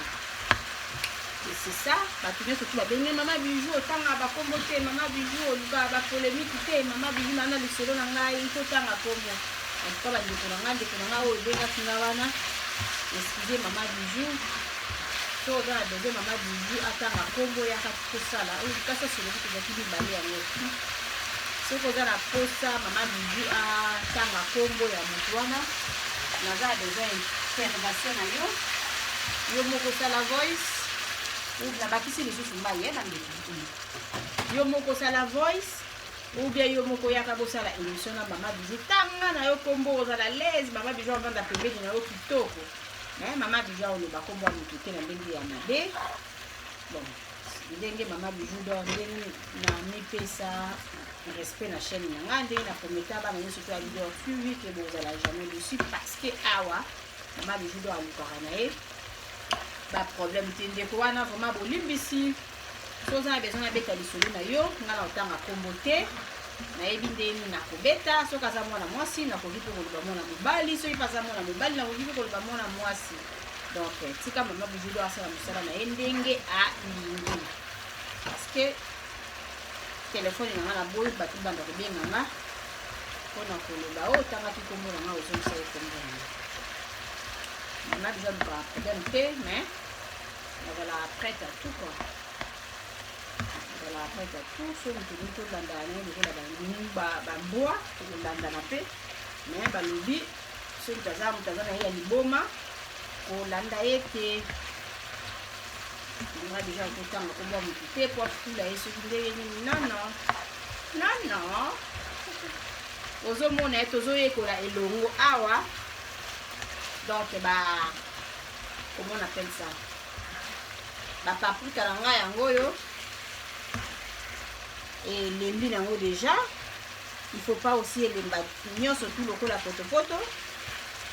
S2: C'est ça, tu viens surtout à bénir Maman Bijou, autant à la comboté, Maman Bijou, la polémique, Maman Bijou, Nana, le solo, il faut tant à combo. En tout cas, excusez Maman Bijou, tout dans la bébé Maman Bijou, attends à combo, il y a tout ça là, ou cas ça, c'est le but de qui balai à l'autre. Ce qu'on a la posta, Maman Bijou, attends à combo, il y a Moutouana, Naza a besoin d'intervention à yo, yo moko la voice. Ou bien bakisi les autres mbaye na ndeki. Yo moko sala voice ou bien yo moko yaka bosala émission na Maman Bijou tanga na yo kombo za l'aise Maman Bijou vanda pembeni na yo kitoko. Mais Maman Bijou on ba kombo mutute na ndenge ya mabe. Bon, ndenge Maman Bijou do ndenge na mi pesa respect na chaîne na ngande na prometa ba na surtout à vidéo suivi que vous allez jamais dessus parce que awa Maman Bijou do alukara na ye. Pas problème tinde ko wana vraiment bolimbisi soza na besoin na beta lisolo na yo ngala otanga kombote na yebi ndeni na kobeta soka za mwana mwasi na kokipe ko ba mwana mobali so ipaza mwana mobali na kokipe ko ba mwana mwasi donc tika Maman Bijou do asala musala na ndenge a lingi parce que téléphone na ngala boy batu banda ko benga nga pona ko loba o tanga ki kombo na nga ozo sa kombo na Maman Bijou pas problème mais voilà prête à tout quoi. Voilà prête à tout ce que nous tout dans l'année de la bois dans la paix mais balobi ce que tazana ya liboma ko landa ete Maman Bijou a tout temps ko mutite pour tout la yesu ndenge non ozo mona tozo yekola elongo awa donc comment on appelle ça paprika na ngai yango yo et lembi nango déjà il faut pas aussi elemba nyonso tout lokola potopoto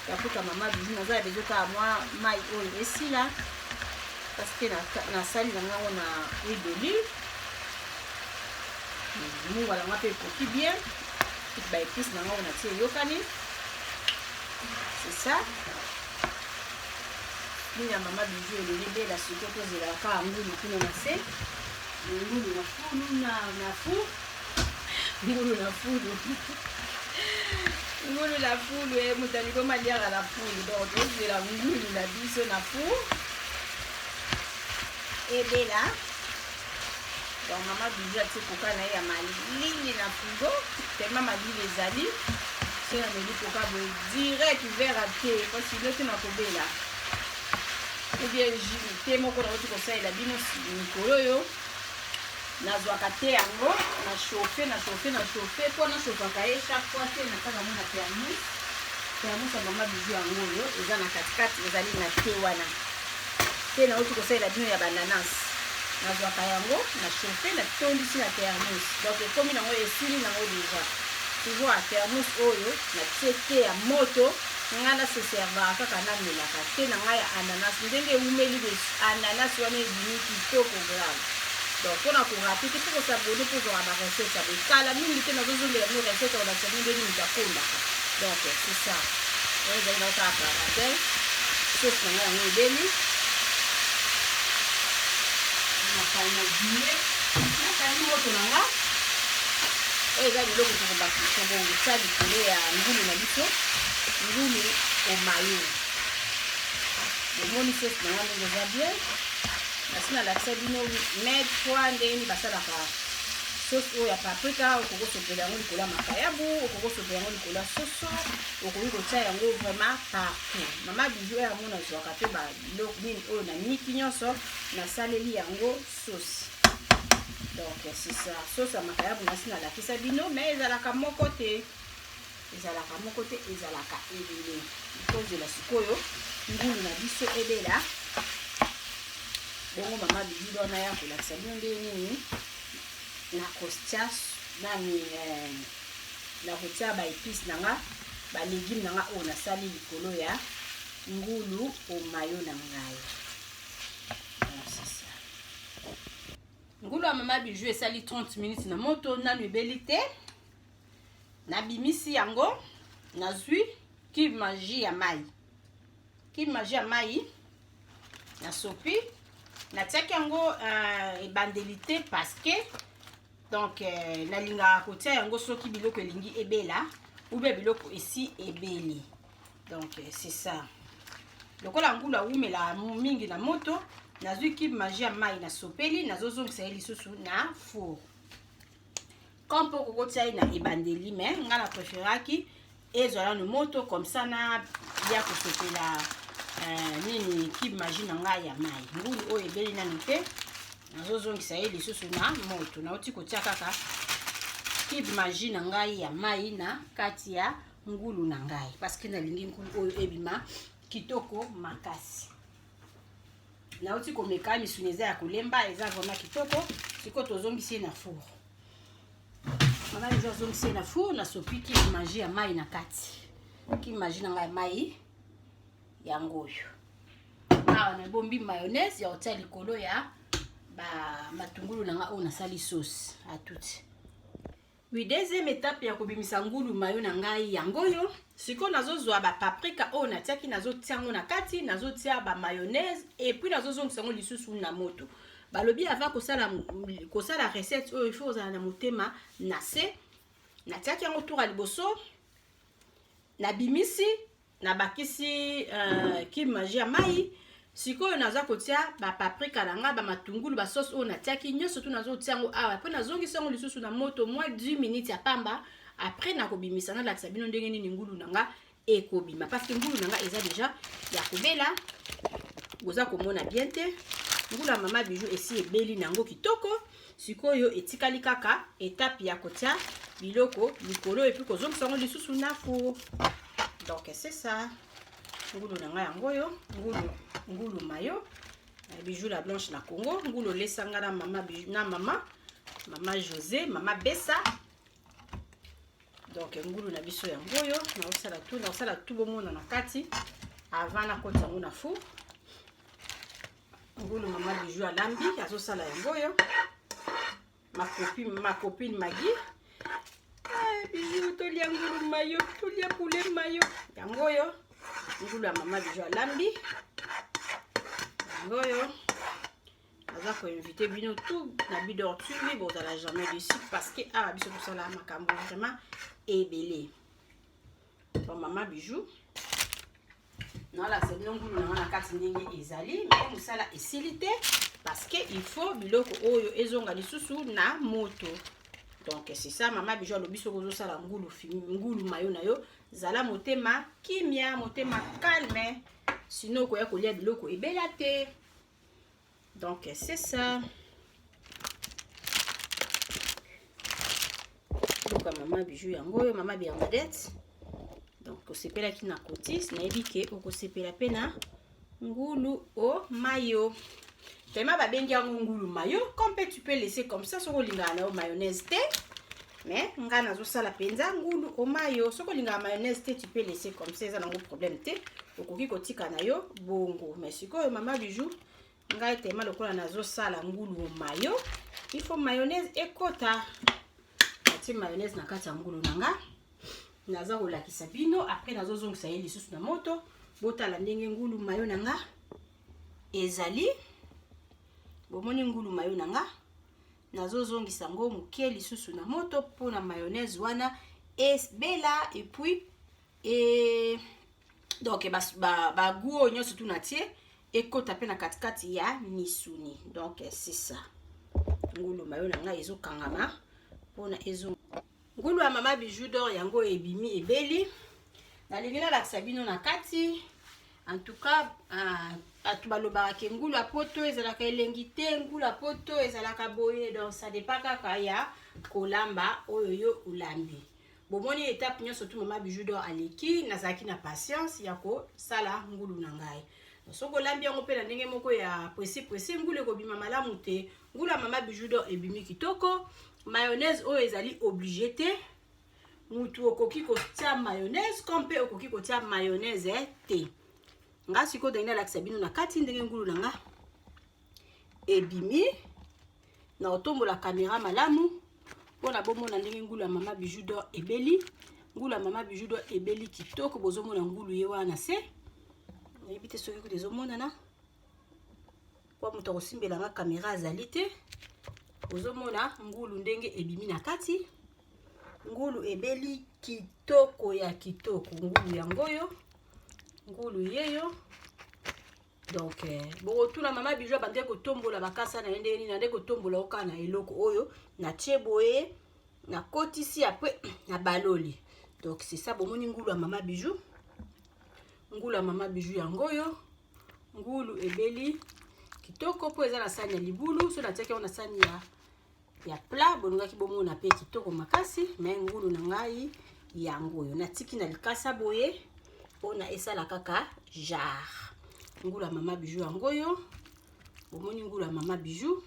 S2: paprika Maman Bijou naza bezo ka moi mai oyo esila parce que na sali na ngai on a huile d'olive nous voilà moi pe koki bien ba épice na ngai on a tie yokani c'est ça. Nina Maman Bijou elelebe la sikoto zelaka ngulu kuna na se ngulu na fulu na fu ngulu na fulu ngulu la fulu e mutali ko maliara la fulu donc c'est la ngulu la biso na fu et bela donc Maman Bijou a tikoka na ya malini na frigo tellement malini ezali c'est na meli koka bo direct vers à thé parce que l'autre na kobela ou bien te moko na oti kosalela bino mikolo oyo nazwaka te yango na chauffe mpo na chauffaka ye chaque fois te natanga mo na thermos ya Maman Bijou yango oyo eza na katikati ezali na te wana te na oti kosalela bino ya bananas nazwaka yango na chauffe na tondisi na thermos donc ekomi nango esili nango déjà tu vois thermos oyo na tie te ya moto ngana se serva kaka na melaka te na ngai ananas ndenge umeli de ananas wana ebimi kitoko grave donc pona ko rater te pour s'abonner pour voir ma recette ça kala mingi te na zozo le recette on a servi de mingi takonda donc c'est ça oyo ezali na kaka préparateur sauce na ngai yango ebeli nakana dure nakani moto na nga oyo eza biloko tokobakisa bongo tia likolo ya ngulu na biso ngulu omayo omoni sauce na nga ndenge eza bien nasi nalakisa bino net fois ndenge basalaka sauce oyo ya paprika okokosopela yango likolo ya makayabu okokosopela yango likolo ya soso okoki kotia yango vraiment partout. Mama Bijou yango nazwaka mpe biloko nini oyo na miki nyonso nasaleli yango sauce. Donc c'est ça, sauce ya makayabu nasi nalakisa bino mais ezalaka moko te ezalaka ebele kozela sikoyo ngulu na biso ebela bongo Mama Bijou wana ya kolakisa bino ndenge nini na kotia na kotia ba épices nanga ba légumes nanga oyo nasali likolo ya ngulu omayo na ngai. Ngulu ya Mama Bijou esali 30 minutes na moto nanu ebeli te nabimisi yango nazwi cube magie ya mai na sopi natiaki yango ebandeli te parce que donc nalingaka kotia yango soki biloko elingi ebela ou bien biloko esi ebeli. Donc c'est ça, lokola ngulu awumela mingi na moto nazwi cube magie ya mai na sopeli nazozongisa ye lisusu na four comme pour kokotia ye na ebandeli mais nga na préféraki ezwala no moto comme ça na ya kosopela nini cube magie na ngai ya mai ngulu oyo ebeli nanu te nazozongisa ye lisusu na moto nauti kotia kaka cube magie na ngai ya mai na kati ya ngulu na ngai parce que nalingi ngulu oyo ebima kitoko makasi. Nauti komeka misuni eza ya kolemba eza vraiment kitoko siko tozongisi na four. Mama Bijou azongisi na four na sopi cube magie ya mai na kati cube magie na ngai mai yango oyo awa na bombi mayonnaise ya kotia likolo ya matungulu na nga oyo nasali sauce à tout. Oui, deuxième étape ya kobimisa ngulu mayo na ngai yango oyo siko nazozwa ba paprika oyo natiaki nazotia yango na kati nazotia ba mayonnaise et puis nazozongisa yango lisusu na moto. Balobi avant kosala recette oyo il faut ozala na motema na se natiaki yango tour ya liboso nabimisi nabakisi cube magie ya mai sikoyo naza kotia ba paprika na nga ba matungulu ba sauce oyo natiaki nyonso tu nazotia yango awa après nazongisa yango lisusu na moto moins 10 minutes ya pamba après nakobimisa na lakisa bino ndenge nini ngulu na nga ekobima parce que ngulu na nga eza déjà ya kobela goza komona bien te ngulu ya Mama Bijou esi ebeli nango kitoko sikoyo etikali kaka étape ya kotia biloko likolo et puis kozongisa yango lisusu na four. Donc c'est ça ngulu na nga yango yo ngulu mayo Bijou la blanche na Congo ngulu lesanga na Mama Bijou na mama José Mama Bessa. Donc ngulu na biso yango yo na osala tout bomona na kati avant na kota yango na four. Ngulu Mama Bijou alambi azosala yango yo ma copine Maggie Bijou tolia ngulu mayo tolia poulet mayo yango yo ngulu ya Mama Bijou alambi yango yo aza ko inviter bino tout na bidortu mais bon dans la jamais dessus parce que awa biso tosala makambo vraiment ebele. Bon Mama Bijou non la c'est ngulu na kati ndenge ezali mais musala esilité parce que il faut biloko oyo ezonga lisusu na moto. Donc c'est ça Mama Bijou alobi soko ozosala ngulu mayo na yo zala motema kimia motema calme sinon koya kolia biloko ebela te. Donc c'est ça donc Mama Bijou yango yo Mama Bernadette. Donc osepela ki na kotis na ebike okosepela pena ngulu o mayo tellement ba bengi yango ngulu mayo comme tu peux laisser comme ça soko lingana na mayonnaise te mais nga nazosala penza ngulu o mayo soko lingana mayonnaise te tu peux laisser comme ça, ça n'a pas de problème te okoki kotika na yo bongo. Mais sikoyo Mama Bijou nga tellement lokola nazosala ngulu o mayo il faut mayonnaise ekota ati mayonnaise na kati ya ngulu nanga naza kolakisa bino après nazozongisa ye lisusu na moto botala ndenge ngulu mayo nanga ezali bomoni ngulu mayo nanga nazozongisa ngo moke lisusu na moto mpona mayonnaise wana ebela et puis donc ba goût nyonso tu na tie ekota pe na katikati ya misuni. Donc c'est ça ngulu mayo nanga ezokangama mpona ezo ngulu ya mama Bijou d'Or yango ebimi ebeli nalingi nalakisa bino na kati. En tout cas atu balobaka ke ngulu ya poto ezalaka elengi te, ngulu ya poto ezalaka boye, donc ça dépend kaka ya kolamba oyo yo ulambi. Bomoni étape nyonso tu mama Bijou d'Or aleki nazalaki na patience ya kosala ngulu na ngai. Soko lambi yango pe na ndenge moko ya presi ngulu ekobima malamu te. Ngulu ya mama Bijou d'Or ebimi kitoko. Mayonnaise oyo ezali obligé te. Mutu okoki kotia mayonnaise comme pe okoki kotia mayonnaise te. Nga siko dengina lakisa bino na kati ndenge ngulu nanga ebimi na otombola caméra malamu pona bomona ndenge ngulu ya mama Bijou d'Or ebeli. Ngulu ya mama Bijou d'Or ebeli kitoko bozomona ngulu ye wana se. Ebite soki ko dezomona kwa mutu akosimbela nga caméra azali te. Bozomona ngulu ndenge ebimi na kati. Ngulu ebeli kitoko ya kitoko ngulu yangoyo. Ngulu yeyo. Donc botuna mama Bijou bande ko tombola bakasa na ndenge nini nande ko tombola oka na eloko oyo na cheboye na kotisi après na baloli. Donc c'est ça bomoni ngulu ya mama Bijou. Ngulu ya mama Bijou yangoyo. Ngulu ebeli kitoko po eza na sani ya libulu so na tiaki na sani ya plat bonungaki bomona pe kitoko makasi mais ngulu na ngai yangoyo natiki na likasa boye pona esala kaka jar. Ngulu ya mama Bijou yangoyo bomoni ngulu ya mama Bijou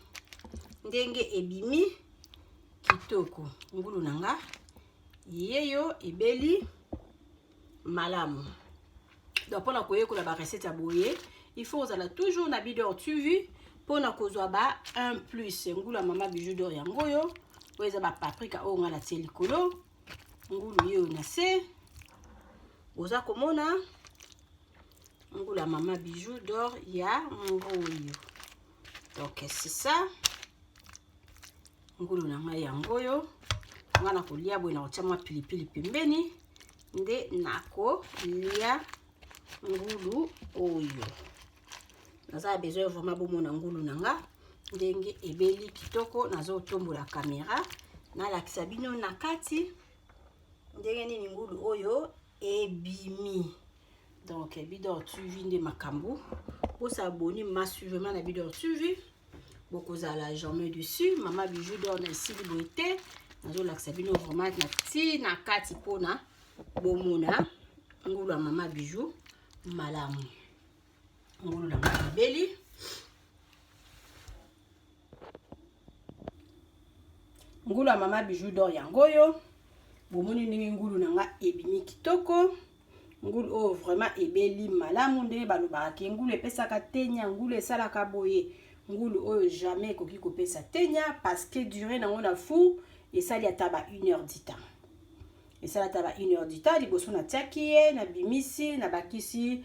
S2: ndenge ebimi kitoko ngulu nanga yeyo ebeli malamu. Donc pona koyekola ba recette ya boye il faut ozala toujours na Bidor TV pona kozwa ba 1 plus. Ngulu ya mama Bijou d'Or yangoyo oyo ba paprika oyo nga na tie likolo ngulu yeyo na se oza komona ngulu ya mama Bijou d'Or ya ngoyo. Donc c'est ça ngulu na ngai yangoyo nga na kolia boye na kotia mwa pilipili pembeni nde nako lia ngulu oyo. Naza besoin vraiment bomona ngulu nanga ndenge ebeli kitoko nazo tombola caméra na lakisa bino na kati ndenge nini ngulu oyo ebimi. Donc Bidor TV nde makambo pour s'abonner massivement na Bidor TV bokozala jamais dessus. Mama Bijou d'Or na sili boite nazo lakisa bino vraiment na ti na kati pona bomona ngulu ya mama Bijou malamu. Ngulu na mbeli ngulu ya mama Bijou d'Or yangoyo bomoni ndenge ngulu nanga ebimi kitoko. Ngulu oh vraiment ebeli malamu ndenge balobaka ke ngulu epesaka tenya ngulu esalaka boye. Ngulu oyo jamais koki kopesa tenya parce que durée nango na four esali ata ba 1 heure du temps. Esali ata ba 1 heure du temps liboso na tiaki ye na bimisi na bakisi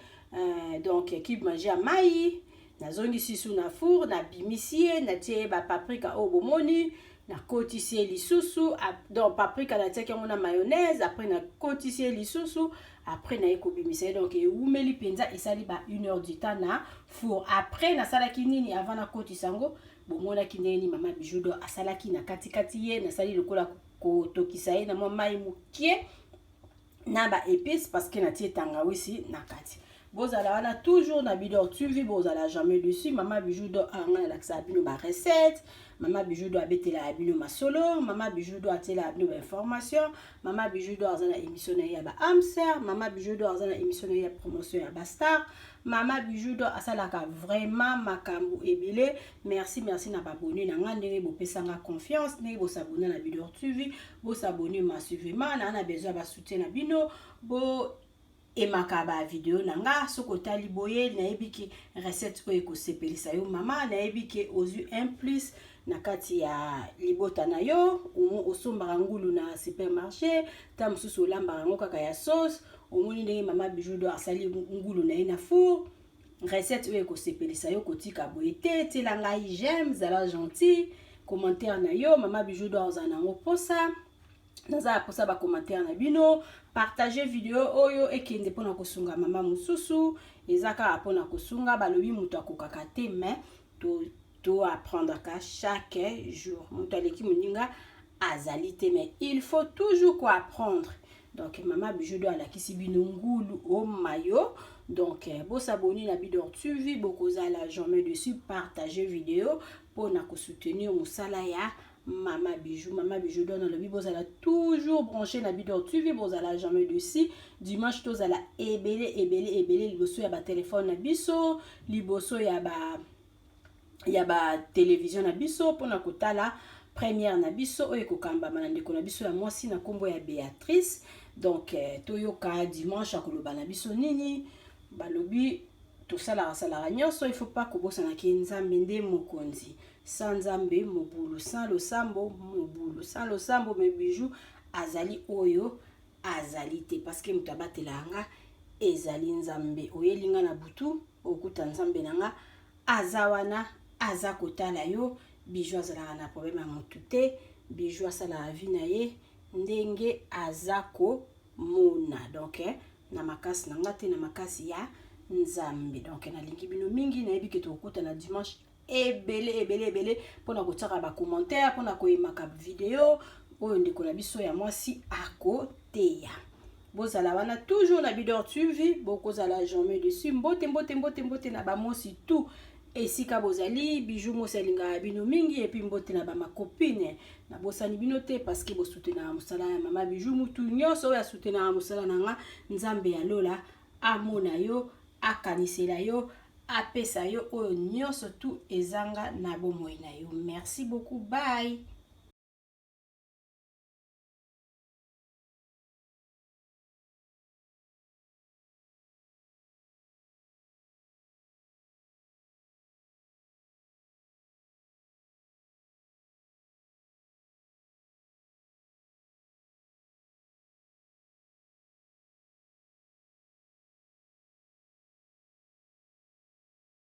S2: donc équipe manger à mai nazongisi sous na four na bimisi na tie ba paprika o bomoni na kotisi lisusu donc paprika na tiaki na mayonnaise après na kotisi lisusu après na ekobimisa donc eumeli penza esali ba 1 heure du temps na four. Après na salaki nini avant na kotisa ngo bomona kindeni mama Bijou d'Or asalaki na katikati ye na sali lokola kotokisa ye na mwa mai mukie na ba épices parce que na tie tangawisi na kati. Bozala wana toujours na Bidor TV bozala jamais dessus. Mama Bijou d'Or anga lakisa bino ba recette. Mama Bijou d'Or betela bino masolo. Mama Bijou d'Or atela bino ba information. Mama Bijou d'Or zana émission na ya ba Amser. Mama Bijou d'Or zana émission na ya promotion ya ba star. Mama Bijou d'Or asalaka vraiment makambu ebele. Merci na ba abonné na nga ndenge bo pesanga confiance ndenge bo s'abonner na Bidor TV bo s'abonner massivement na besoin ba soutien na bino bo et makaba video nanga sokota liboye na ebiki recette oyo ekosepelisa yo mama na ebiki ozu 1+ na kati ya libota na yo osombaka ngulu na supermarché ta mosusu olambaka yango kaka ya sauce omoni ndenge mama Bijou d'Or asali ngulu na ye na four recette oyo ekosepelisa yo kotika boye te tela ngai j'aime zala gentil commentaire na yo mama Bijou d'Or ozala nango posa naza posa ba commentaire na bino partager vidéo oyo ekende mpona kosunga mama mosusu ezaka mpona kosunga balobi mutu akokaka te mais to apprendre ka chaque jour mutu aleki moninga azali te mais il faut toujours quoi apprendre donc mama Bijou d'Or alakisi bino ngulu o mayo donc bosaboni na Bidor TV bokozala jamais dessus partager vidéo mpona kosoutenir mosala ya Mama Bijou d'Or dans le bozala toujours branché na Bidor TV bozala jamais dessus dimanche tozala ebele liboso ya ba téléphone na biso liboso ya ba télévision na biso pona kotala première na biso oyo kokamba na ndeko na biso ya mwasi na kombo ya Béatrice donc toyoka dimanche akoloba na biso nini balobi tosala nyonso il faut pas kobosana ki nzambe nde mokonzi sans nzambe mobulu sans losambo mobulu sans losambo me Bijou azali oyo azali te parce que mutu abatela nga ezali nzambe oyelinga na butu okuta nzambe nanga azawana aza kotala yo Bijou azalaka na problème ya mutu te Bijou asala vie na ye ndenge azako mona donc na makasi nanga te na makasi ya nzambe donc nalingi bino mingi na yebi ke tokuta na dimanche ebele pona kotsaka ba commentaire pona koyemaka video oyo ndeko na biso ya mwasi akoteya bozala wana toujours na Bidor TV bokozala jamais dessus mbote na bamosi tout esika bozali Bijou mosalinga bino mingi et puis mbote na ba ma copine na bosani bino te parce que bosoutenaka mosala ya mama Bijou mutu nyonso oyo asoutenaka mosala nanga nzambe ya lola amona yo akanisela yo apesa yo oyo nyonso tout ezanga na bomoi na yo merci beaucoup bye.